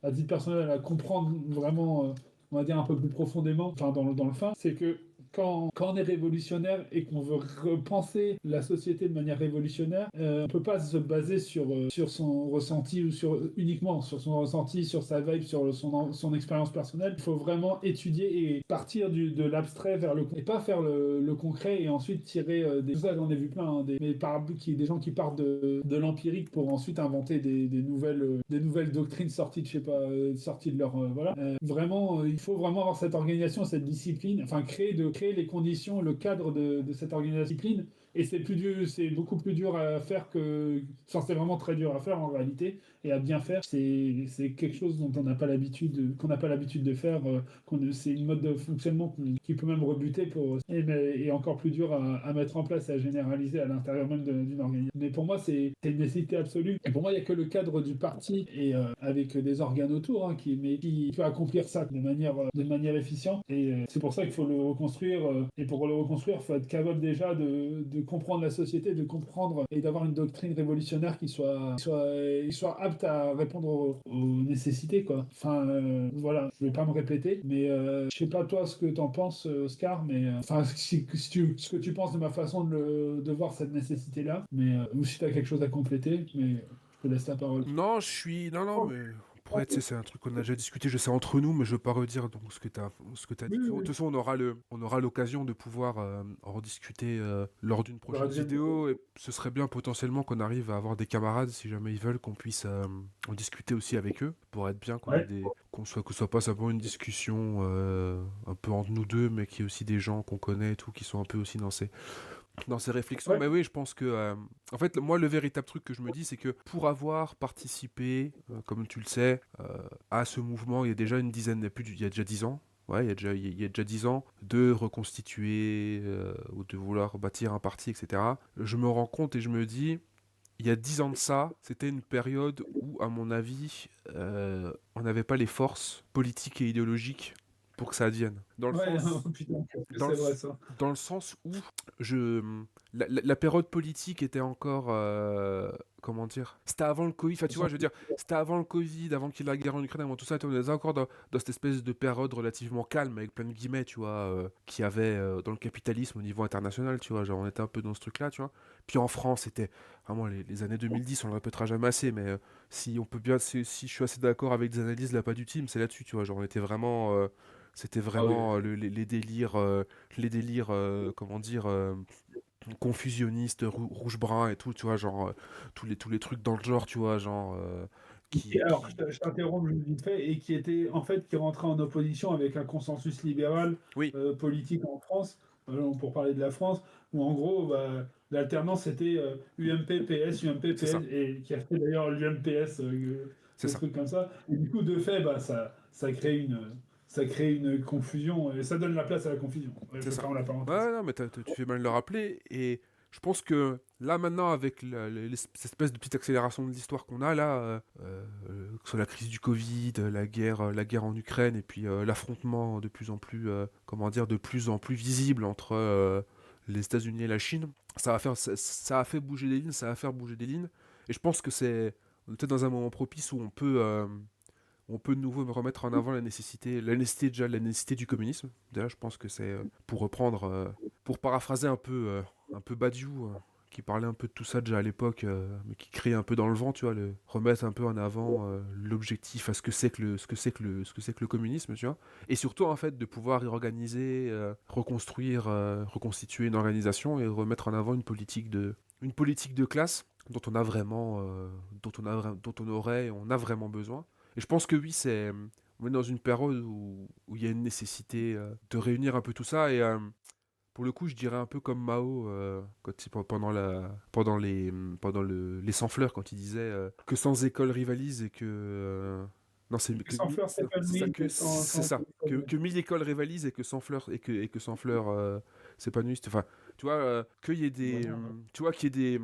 à titre personnel à comprendre vraiment. On va dire un peu plus profondément, enfin dans le fin, c'est que quand on est révolutionnaire et qu'on veut repenser la société de manière révolutionnaire, on peut pas se baser sur son ressenti ou uniquement sur son ressenti, sur sa vibe, sur son expérience personnelle. Il faut vraiment étudier et partir de l'abstrait vers et pas faire le concret et ensuite tirer des... Tout ça, j'en ai vu plein, hein, des gens qui partent de l'empirique pour ensuite inventer des nouvelles doctrines sorties de, je sais pas, sorties de leur... voilà. Vraiment, il faut vraiment avoir cette organisation, cette discipline, enfin créer les conditions, le cadre de cette organisation discipline. Et c'est beaucoup plus dur à faire que, enfin, c'est vraiment très dur à faire en réalité et à bien faire. C'est quelque chose dont on n'a pas l'habitude, qu'on n'a pas l'habitude de faire. C'est une mode de fonctionnement qui peut même rebuter et encore plus dur à mettre en place et à généraliser à l'intérieur même d'une organisation. Mais pour moi, c'est une nécessité absolue. Et pour moi, il n'y a que le cadre du parti et avec des organes autour qui peut accomplir ça de manière efficiente. Et c'est pour ça qu'il faut le reconstruire. Et pour le reconstruire, il faut être capable déjà de comprendre la société, de comprendre et d'avoir une doctrine révolutionnaire qui soit apte à répondre aux nécessités, quoi. Enfin, voilà, je vais pas me répéter, mais je sais pas toi ce que t'en penses, Oscar, mais enfin, ce que tu penses de ma façon de voir cette nécessité-là, mais ou si t'as quelque chose à compléter, mais je te laisse la parole. Non, je suis. Non, non, mais. Pour être, c'est un truc qu'on a déjà discuté, je sais entre nous, mais je veux pas redire donc ce que t'as dit. Oui, De oui, toute oui. façon, on aura l'occasion de pouvoir en rediscuter lors d'une Dans la prochaine deuxième vidéo. Et ce serait bien potentiellement qu'on arrive à avoir des camarades, si jamais ils veulent, qu'on puisse en discuter aussi avec eux, pour être bien qu'on ait ouais. des, que ce soit pas simplement une discussion un peu entre nous deux, mais qu'il y ait aussi des gens qu'on connaît et tout, qui sont un peu aussi dans ces réflexions. Ouais. Mais oui, je pense que, en fait, moi, le véritable truc que je me dis, c'est que pour avoir participé, comme tu le sais, à ce mouvement, il y a déjà une dizaine, il y a déjà 10 ans. Ouais, il y a déjà 10 ans, de reconstituer ou de vouloir bâtir un parti, etc. Je me rends compte et je me dis, il y a 10 ans de ça, c'était une période où, à mon avis, on n'avait pas les forces politiques et idéologiques pour que ça advienne. Ouais, putain, Dans le, c'est vrai ça. dans le sens où je, la période politique était encore, comment dire, c'était avant le Covid, enfin tu vois, je veux dire, c'était avant le Covid, avant qu'il y ait la guerre en Ukraine, avant tout ça, on était encore dans cette espèce de période relativement calme, avec plein de guillemets, tu vois, qu'il y avait dans le capitalisme au niveau international, tu vois, genre on était un peu dans ce truc-là, tu vois. Puis en France, c'était vraiment les années 2010, on le répétera jamais assez, mais si on peut bien, si je suis assez d'accord avec des analyses là pas du team, c'est là-dessus, tu vois, genre on était vraiment, c'était Ah oui. vraiment les délires, comment dire, confusionnistes, rouge-brun et tout, tu vois, genre, tous les trucs dans le genre, tu vois, genre, Et alors, je t'interromps vite fait, et qui était en fait qui rentrait en opposition avec un consensus libéral Oui, politique en France, pour parler de la France, où en gros, l'alternance c'était UMP, PS, UMP, c'est ça, PS, et qui a fait d'ailleurs l'UMPS, c'est le ça, truc comme ça. Et du coup, de fait, ça crée une confusion, et ça donne la place à la confusion. Ouais, c'est je ça. ferme la Ouais, parenthèse. non, mais tu fais mal de le rappeler, et je pense que là, maintenant, avec cette espèce de petite accélération de l'histoire qu'on a, là, que ce soit la crise du Covid, la guerre en Ukraine, et puis l'affrontement de plus en plus, comment dire, de plus en plus visible entre les États-Unis et la Chine, ça a fait bouger des lignes, ça va faire bouger des lignes, et je pense que on est peut-être dans un moment propice où on peut de nouveau me remettre en avant la nécessité du communisme. D'ailleurs, je pense que c'est, pour reprendre, pour paraphraser un peu Badiou, qui parlait un peu de tout ça déjà à l'époque, mais qui criait un peu dans le vent, tu vois, remettre un peu en avant l'objectif à ce que c'est que le communisme, tu vois. Et surtout, en fait, de pouvoir y organiser, reconstruire, reconstituer une organisation et remettre en avant une politique de classe dont on a vraiment, dont on aurait, on a vraiment besoin. Et je pense que oui, on est dans une période où il y a une nécessité de réunir un peu tout ça. Et pour le coup, je dirais un peu comme Mao les 100 fleurs, quand il disait que sans école rivalise et que non, Sans fleurs c'est ça, s'épanouissent, mais c'est sans ça, que 1000 écoles rivalisent et que 100 fleurs et que 100 fleurs s'épanouissent. Enfin, tu vois, qu'il y ait des, voilà. tu vois, qu'il y ait des,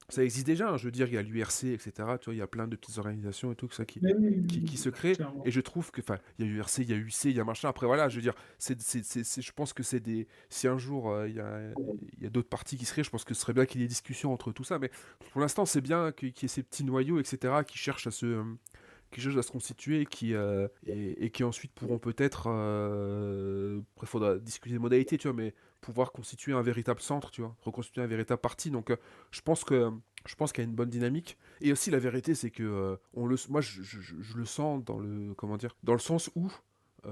ça existe déjà, hein, je veux dire, il y a l'URC, etc. Tu vois, il y a plein de petites organisations et tout que ça Mais oui, oui, qui se oui, créent. Et clairement. je trouve que, enfin, il y a URC, il y a UC, il y a machin. Après, voilà, je veux dire, je pense que c'est des. Si un jour il y a d'autres partis qui se créent, je pense que ce serait bien qu'il y ait des discussions entre tout ça. Mais pour l'instant, c'est bien qu'il y ait ces petits noyaux, etc., qui cherchent à se constituer et qui ensuite pourront peut-être, après il faudra discuter des modalités, tu vois, mais pouvoir constituer un véritable centre, tu vois, reconstituer un véritable parti. Donc je pense que je pense qu'il y a une bonne dynamique. Et aussi la vérité, c'est que moi je le sens dans le comment dire, dans le sens où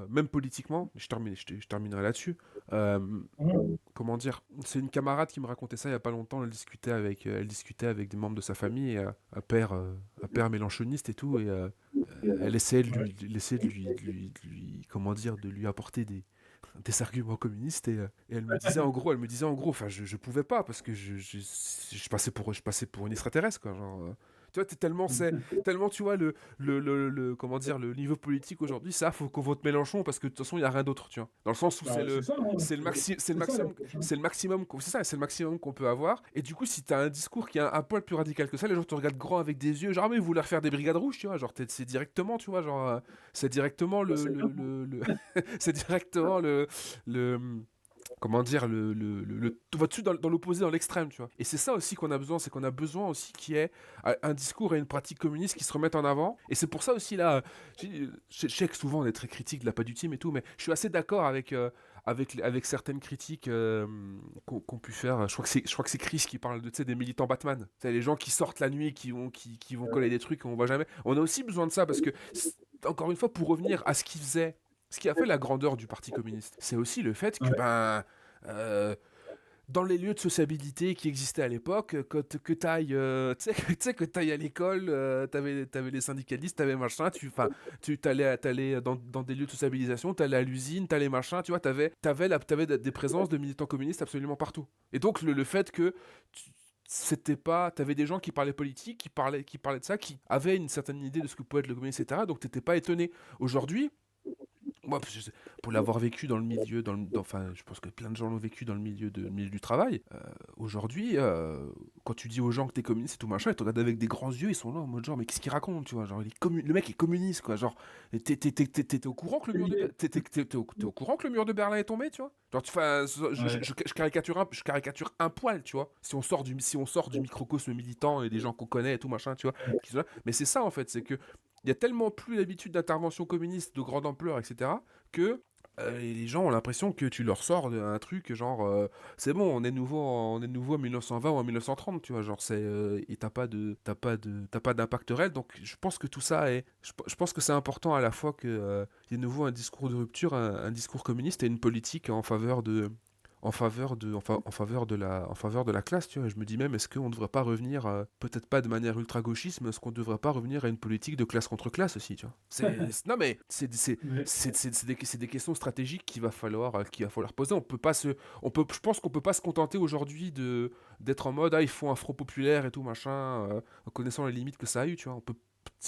même politiquement, je terminerai là-dessus. euh, Ouais. Comment dire, c'est une camarade qui me racontait ça il y a pas longtemps. Elle discutait avec des membres de sa famille, et, un père mélanchoniste et tout, et elle essayait comment dire, de lui apporter des arguments communistes, et elle me disait en gros, enfin, je pouvais pas parce que je passais pour une extraterrestre, quoi, genre. Tu vois, tellement, tu vois, comment dire, le niveau politique aujourd'hui, ça, faut qu'on vote Mélenchon parce que de toute façon, il y a rien d'autre, tu vois. Dans le sens où Bah, c'est ça, hein, c'est le c'est ça maximum, l'approche, hein. c'est le maximum, c'est le maximum qu'on peut avoir. Et du coup, si t'as un discours qui est un poil plus radical que ça, les gens te regardent grand avec des yeux, genre, ah, mais vous voulez refaire des brigades rouges, tu vois, genre, c'est directement, tu vois, genre, c'est directement Bah, c'est bien. c'est directement le, comment dire, tu vas dessus dans l'opposé, dans l'extrême, tu vois. Et c'est ça aussi qu'on a besoin, c'est qu'on a besoin aussi qu'il y ait un discours et une pratique communiste qui se remettent en avant. Et c'est pour ça aussi, là, je sais que souvent on est très critique de la pas du team et tout, mais je suis assez d'accord avec certaines critiques qu'on pu faire. Je crois que c'est Chris qui parle de, tu sais, des militants Batman. C'est les gens qui sortent la nuit, qui vont coller des trucs qu'on voit jamais. On a aussi besoin de ça parce que, encore une fois, pour revenir à ce qui a fait la grandeur du Parti communiste, c'est aussi le fait que, Ouais. ben, euh, dans les lieux de sociabilité qui existaient à l'époque, que t'ailles, tu sais, que t'ailles à l'école, t'avais les syndicalistes, t'avais machin, tu t'allais dans des lieux de sociabilisation, t'allais à l'usine, t'allais machin, tu vois, t'avais des présences de militants communistes absolument partout. Et donc le fait que c'était pas, t'avais des gens qui parlaient politique, qui parlaient de ça, qui avaient une certaine idée de ce que pouvait être le communisme, etc. Donc t'étais pas étonné. Aujourd'hui, moi, pour l'avoir vécu dans le milieu, enfin, je pense que plein de gens l'ont vécu dans le milieu du travail. Aujourd'hui, quand tu dis aux gens que t'es communiste et tout machin, ils te regardent avec des grands yeux, ils sont là en mode genre, mais qu'est-ce qu'il raconte, tu vois, genre, le mec est communiste, quoi, genre, et t'es au courant que le mur de, Et- t'es au courant que le mur de Berlin est tombé, tu vois, genre, Ouais. je caricature un poil, tu vois, si on sort du microcosme militant et des gens qu'on connaît et tout machin, tu vois, qui sont là. Mais c'est ça en fait, c'est que il y a tellement plus l'habitude d'intervention communiste de grande ampleur, etc., que les gens ont l'impression que tu leur sors un truc genre c'est bon, on est nouveau en 1920 ou en 1930, tu vois, genre et t'as pas d'impact réel. Donc je pense que tout ça je pense que c'est important à la fois que il y ait de nouveau un discours de rupture, un discours communiste et une politique en faveur de la classe, tu vois. Et je me dis même, est-ce qu'on ne devrait pas revenir, peut-être pas de manière ultra-gauchiste, mais est-ce qu'on ne devrait pas revenir à une politique de classe contre classe aussi, tu vois. Non mais, Ouais. c'est des questions stratégiques qu'il va falloir poser. On peut pas se, on peut, je pense qu'on peut pas se contenter aujourd'hui d'être en mode, ah, il faut un front populaire et tout, machin, en connaissant les limites que ça a eu, tu vois.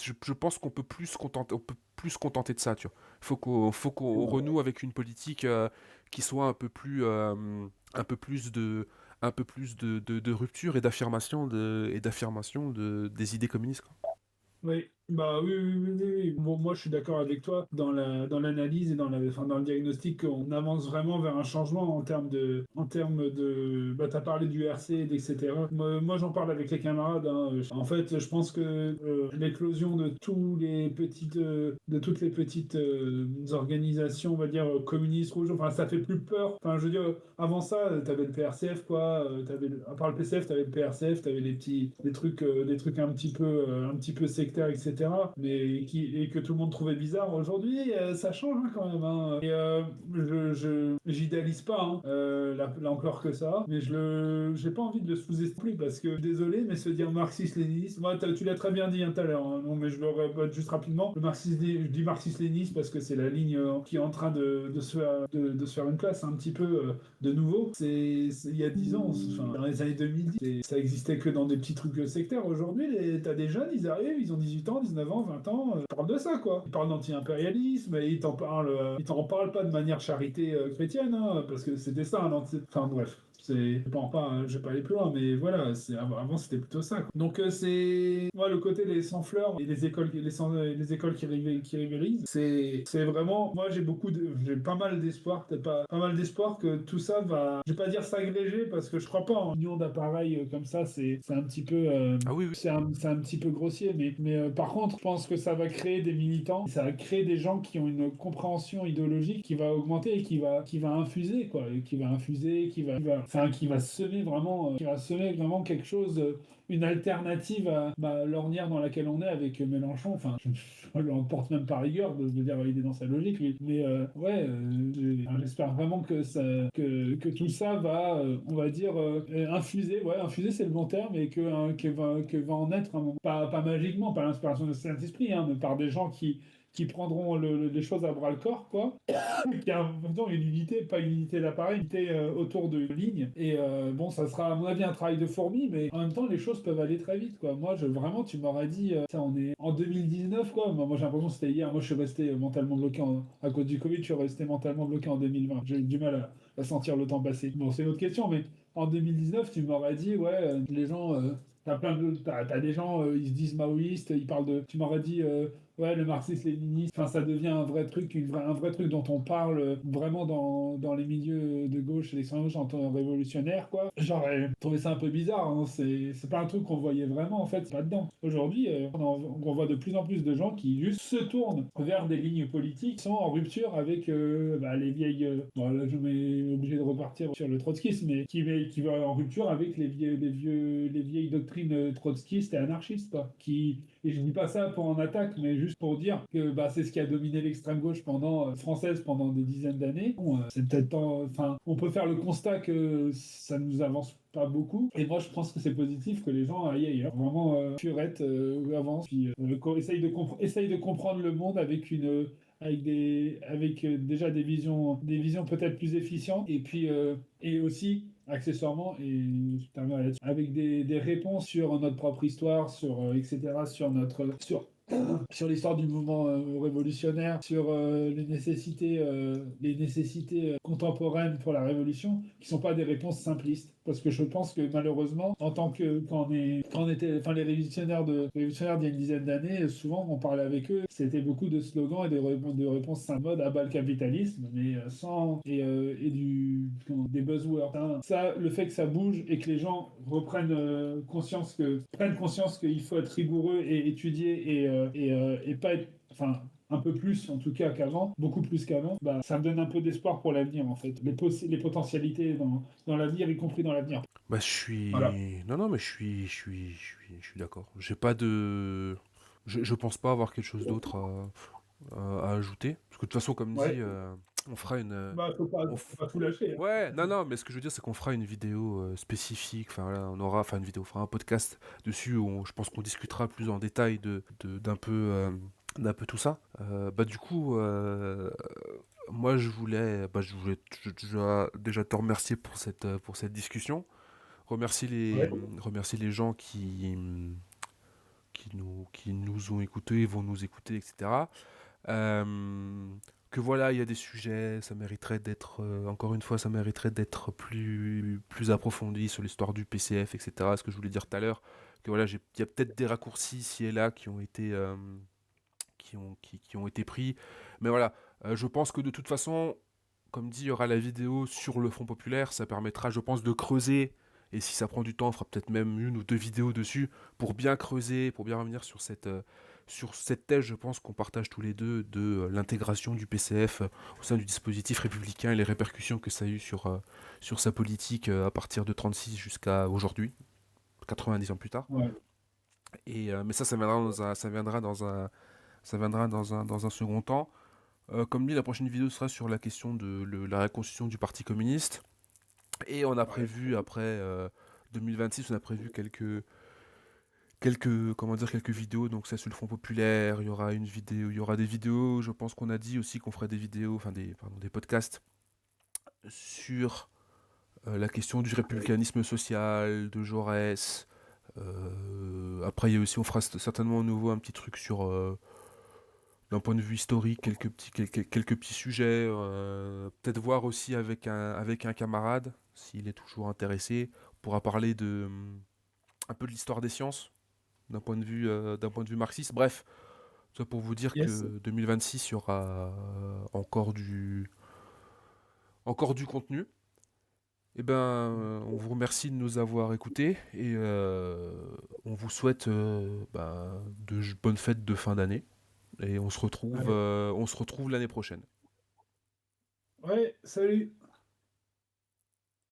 Je pense on peut plus se contenter de ça, tu vois. Faut qu'on renoue avec une politique qui soit un peu plus de, de rupture et d'affirmation des idées communistes, quoi. Oui, bah oui, oui, oui, oui, oui. Bon, moi, je suis d'accord avec toi dans l'analyse et enfin, dans le diagnostic qu'on avance vraiment vers un changement bah, t'as parlé du RC, etc. Moi, j'en parle avec les camarades, hein. En fait, je pense que l'éclosion de toutes les petites organisations, on va dire, communistes rouges, enfin, ça fait plus peur. Enfin, je veux dire, avant ça, t'avais le PRCF, quoi. À part le PCF, t'avais le PRCF, t'avais des trucs un petit peu sectaires, etc. et que tout le monde trouvait bizarre. Aujourd'hui, ça change hein, quand même. Hein. Et j'idéalise pas, hein, là encore que ça, mais j'ai pas envie de le sous-estimer parce que, désolé, mais se dire marxiste-léniniste, moi, tu l'as très bien dit hein, tout à l'heure, hein, non, mais je le répète juste rapidement, je dis marxiste-léniniste parce que c'est la ligne qui est en train de se faire une place un petit peu de nouveau. Il y a 10 ans, enfin, dans les années 2010, ça existait que dans des petits trucs sectaires. Aujourd'hui, t'as des jeunes, ils arrivent, ils ont 18 ans, 19 ans, 20 ans, ils parlent de ça, quoi. Ils parlent d'anti-impérialisme et ils t'en parlent pas de manière charité chrétienne, hein, parce que c'était ça, enfin bref. Je vais pas aller plus loin, mais voilà, avant c'était plutôt ça. Quoi. Donc c'est moi le côté les sans fleurs et les écoles qui rivalisent, c'est vraiment moi j'ai pas mal d'espoir, peut-être pas mal d'espoir que tout ça va, je vais pas dire s'agréger parce que je crois pas en union d'appareils comme ça, c'est un petit peu Ah oui, oui. c'est un petit peu grossier, mais par contre, je pense que ça va créer des militants, ça va créer des gens qui ont une compréhension idéologique qui va augmenter et qui va infuser, quoi, et qui va infuser, enfin, qui va semer vraiment quelque chose, une alternative à l'ornière dans laquelle on est avec Mélenchon. Enfin, je l'emporte même par rigueur de dire il est dans sa logique, lui. Mais ouais, j'espère vraiment que tout ça va, on va dire, infuser. Ouais, infuser, c'est le bon terme, et que va en être, pas magiquement, pas l'inspiration de Saint-Esprit, hein, mais par des gens qui prendront les choses à bras le corps, quoi, qui a en même temps une unité, pas une unité d'appareil, une unité autour de lignes. Et bon, ça sera à mon avis un travail de fourmi, mais en même temps, les choses peuvent aller très vite, quoi. Moi, vraiment, tu m'aurais dit, ça, on est en 2019, quoi. Moi, j'ai l'impression que c'était hier. Moi, je suis resté mentalement bloqué à cause du Covid, je suis resté mentalement bloqué en 2020. J'ai eu du mal à sentir le temps passer. Bon, c'est une autre question, mais en 2019, tu m'aurais dit, ouais, les gens. T'as des gens, ils se disent maoïstes, ils parlent de. Tu m'aurais dit, ouais, le marxisme-léninisme, enfin, ça devient un vrai truc, un vrai truc dont on parle vraiment dans les milieux de gauche et d'extrême gauche en tant que révolutionnaire, quoi. J'aurais trouvé ça un peu bizarre, hein. C'est pas un truc qu'on voyait vraiment, en fait, c'est pas dedans. Aujourd'hui, on voit de plus en plus de gens qui juste se tournent vers des lignes politiques qui sont en rupture avec les vieilles. Bon, là, je m'ai obligé de repartir sur le trotskisme, mais qui va en rupture avec les vieilles doctrines trotskistes et anarchistes, quoi. Et je dis pas ça pour en attaque, mais juste pour dire que c'est ce qui a dominé l'extrême gauche française pendant des dizaines d'années. Bon, c'est peut-être enfin, on peut faire le constat que ça nous avance pas beaucoup. Et moi, je pense que c'est positif que les gens aillent ailleurs. Vraiment, purette, avance, puis essaye de comprendre le monde avec déjà des visions peut-être plus efficientes, et puis et aussi accessoirement, et je terminerai là-dessus, avec des réponses sur notre propre histoire, etc., sur l'histoire du mouvement révolutionnaire, sur les nécessités contemporaines pour la révolution, qui sont pas des réponses simplistes. Parce que je pense que malheureusement, en tant que quand on était, enfin les révolutionnaires d'il y a une dizaine d'années, souvent on parlait avec eux, c'était beaucoup de slogans et de réponses simples, mode à bas le capitalisme, mais sans des buzzwords. Hein. Ça, le fait que ça bouge et que les gens prennent conscience qu'il faut être rigoureux et étudier et pas être, enfin, un peu plus en tout cas qu'avant, beaucoup plus qu'avant, ça me donne un peu d'espoir pour l'avenir en fait. Les potentialités dans l'avenir, y compris dans l'avenir. Bah, Voilà. Non, non, mais je suis d'accord. J'ai pas de. Je pense pas avoir quelque chose d'autre à ajouter. Parce que de toute façon, comme dit, Ouais. on fera une. Faut pas tout lâcher. Hein. Ouais, non, non, mais ce que je veux dire, c'est qu'on fera une vidéo spécifique. Enfin, voilà, enfin, une vidéo, on fera un podcast dessus où je pense qu'on discutera plus en détail d'un peu tout ça. Du coup, moi, je voulais déjà te remercier pour cette discussion. Ouais. Remercier les gens qui nous ont écoutés, vont nous écouter, etc. Euh, que voilà, il y a des sujets, ça mériterait d'être, encore une fois, ça mériterait d'être plus approfondi sur l'histoire du PCF, etc. Ce que je voulais dire tout à l'heure, que voilà, il y a peut-être des raccourcis ici et là qui ont été, qui ont été pris. Mais voilà, je pense que de toute façon, comme dit, il y aura la vidéo sur le Front Populaire, ça permettra, je pense, de creuser. Et si ça prend du temps, on fera peut-être même une ou deux vidéos dessus pour bien creuser, pour bien revenir sur cette thèse, je pense qu'on partage tous les deux, de l'intégration du PCF au sein du dispositif républicain et les répercussions que ça a eu sur sa politique à partir de 36 jusqu'à aujourd'hui, 90 ans plus tard. Ouais. Mais ça viendra dans un second temps. Comme dit, la prochaine vidéo sera sur la question de la reconstitution du Parti communiste. Et on a Ouais. prévu, après 2026, on a prévu quelques vidéos. Donc ça sur le Front populaire, il y aura des vidéos. Je pense qu'on a dit aussi qu'on ferait des vidéos, des podcasts sur la question du républicanisme social, de Jaurès. Après, il y a aussi, on fera certainement à nouveau un petit truc sur, d'un point de vue historique, quelques petits sujets. Peut-être voir aussi avec un camarade, s'il est toujours intéressé, on pourra parler un peu de l'histoire des sciences, d'un point de vue marxiste. Bref, ça pour vous dire Yes. que 2026, il y aura encore du contenu. Eh ben, on vous remercie de nous avoir écoutés et on vous souhaite bonnes fêtes de fin d'année et Ouais. on se retrouve l'année prochaine. Ouais, salut.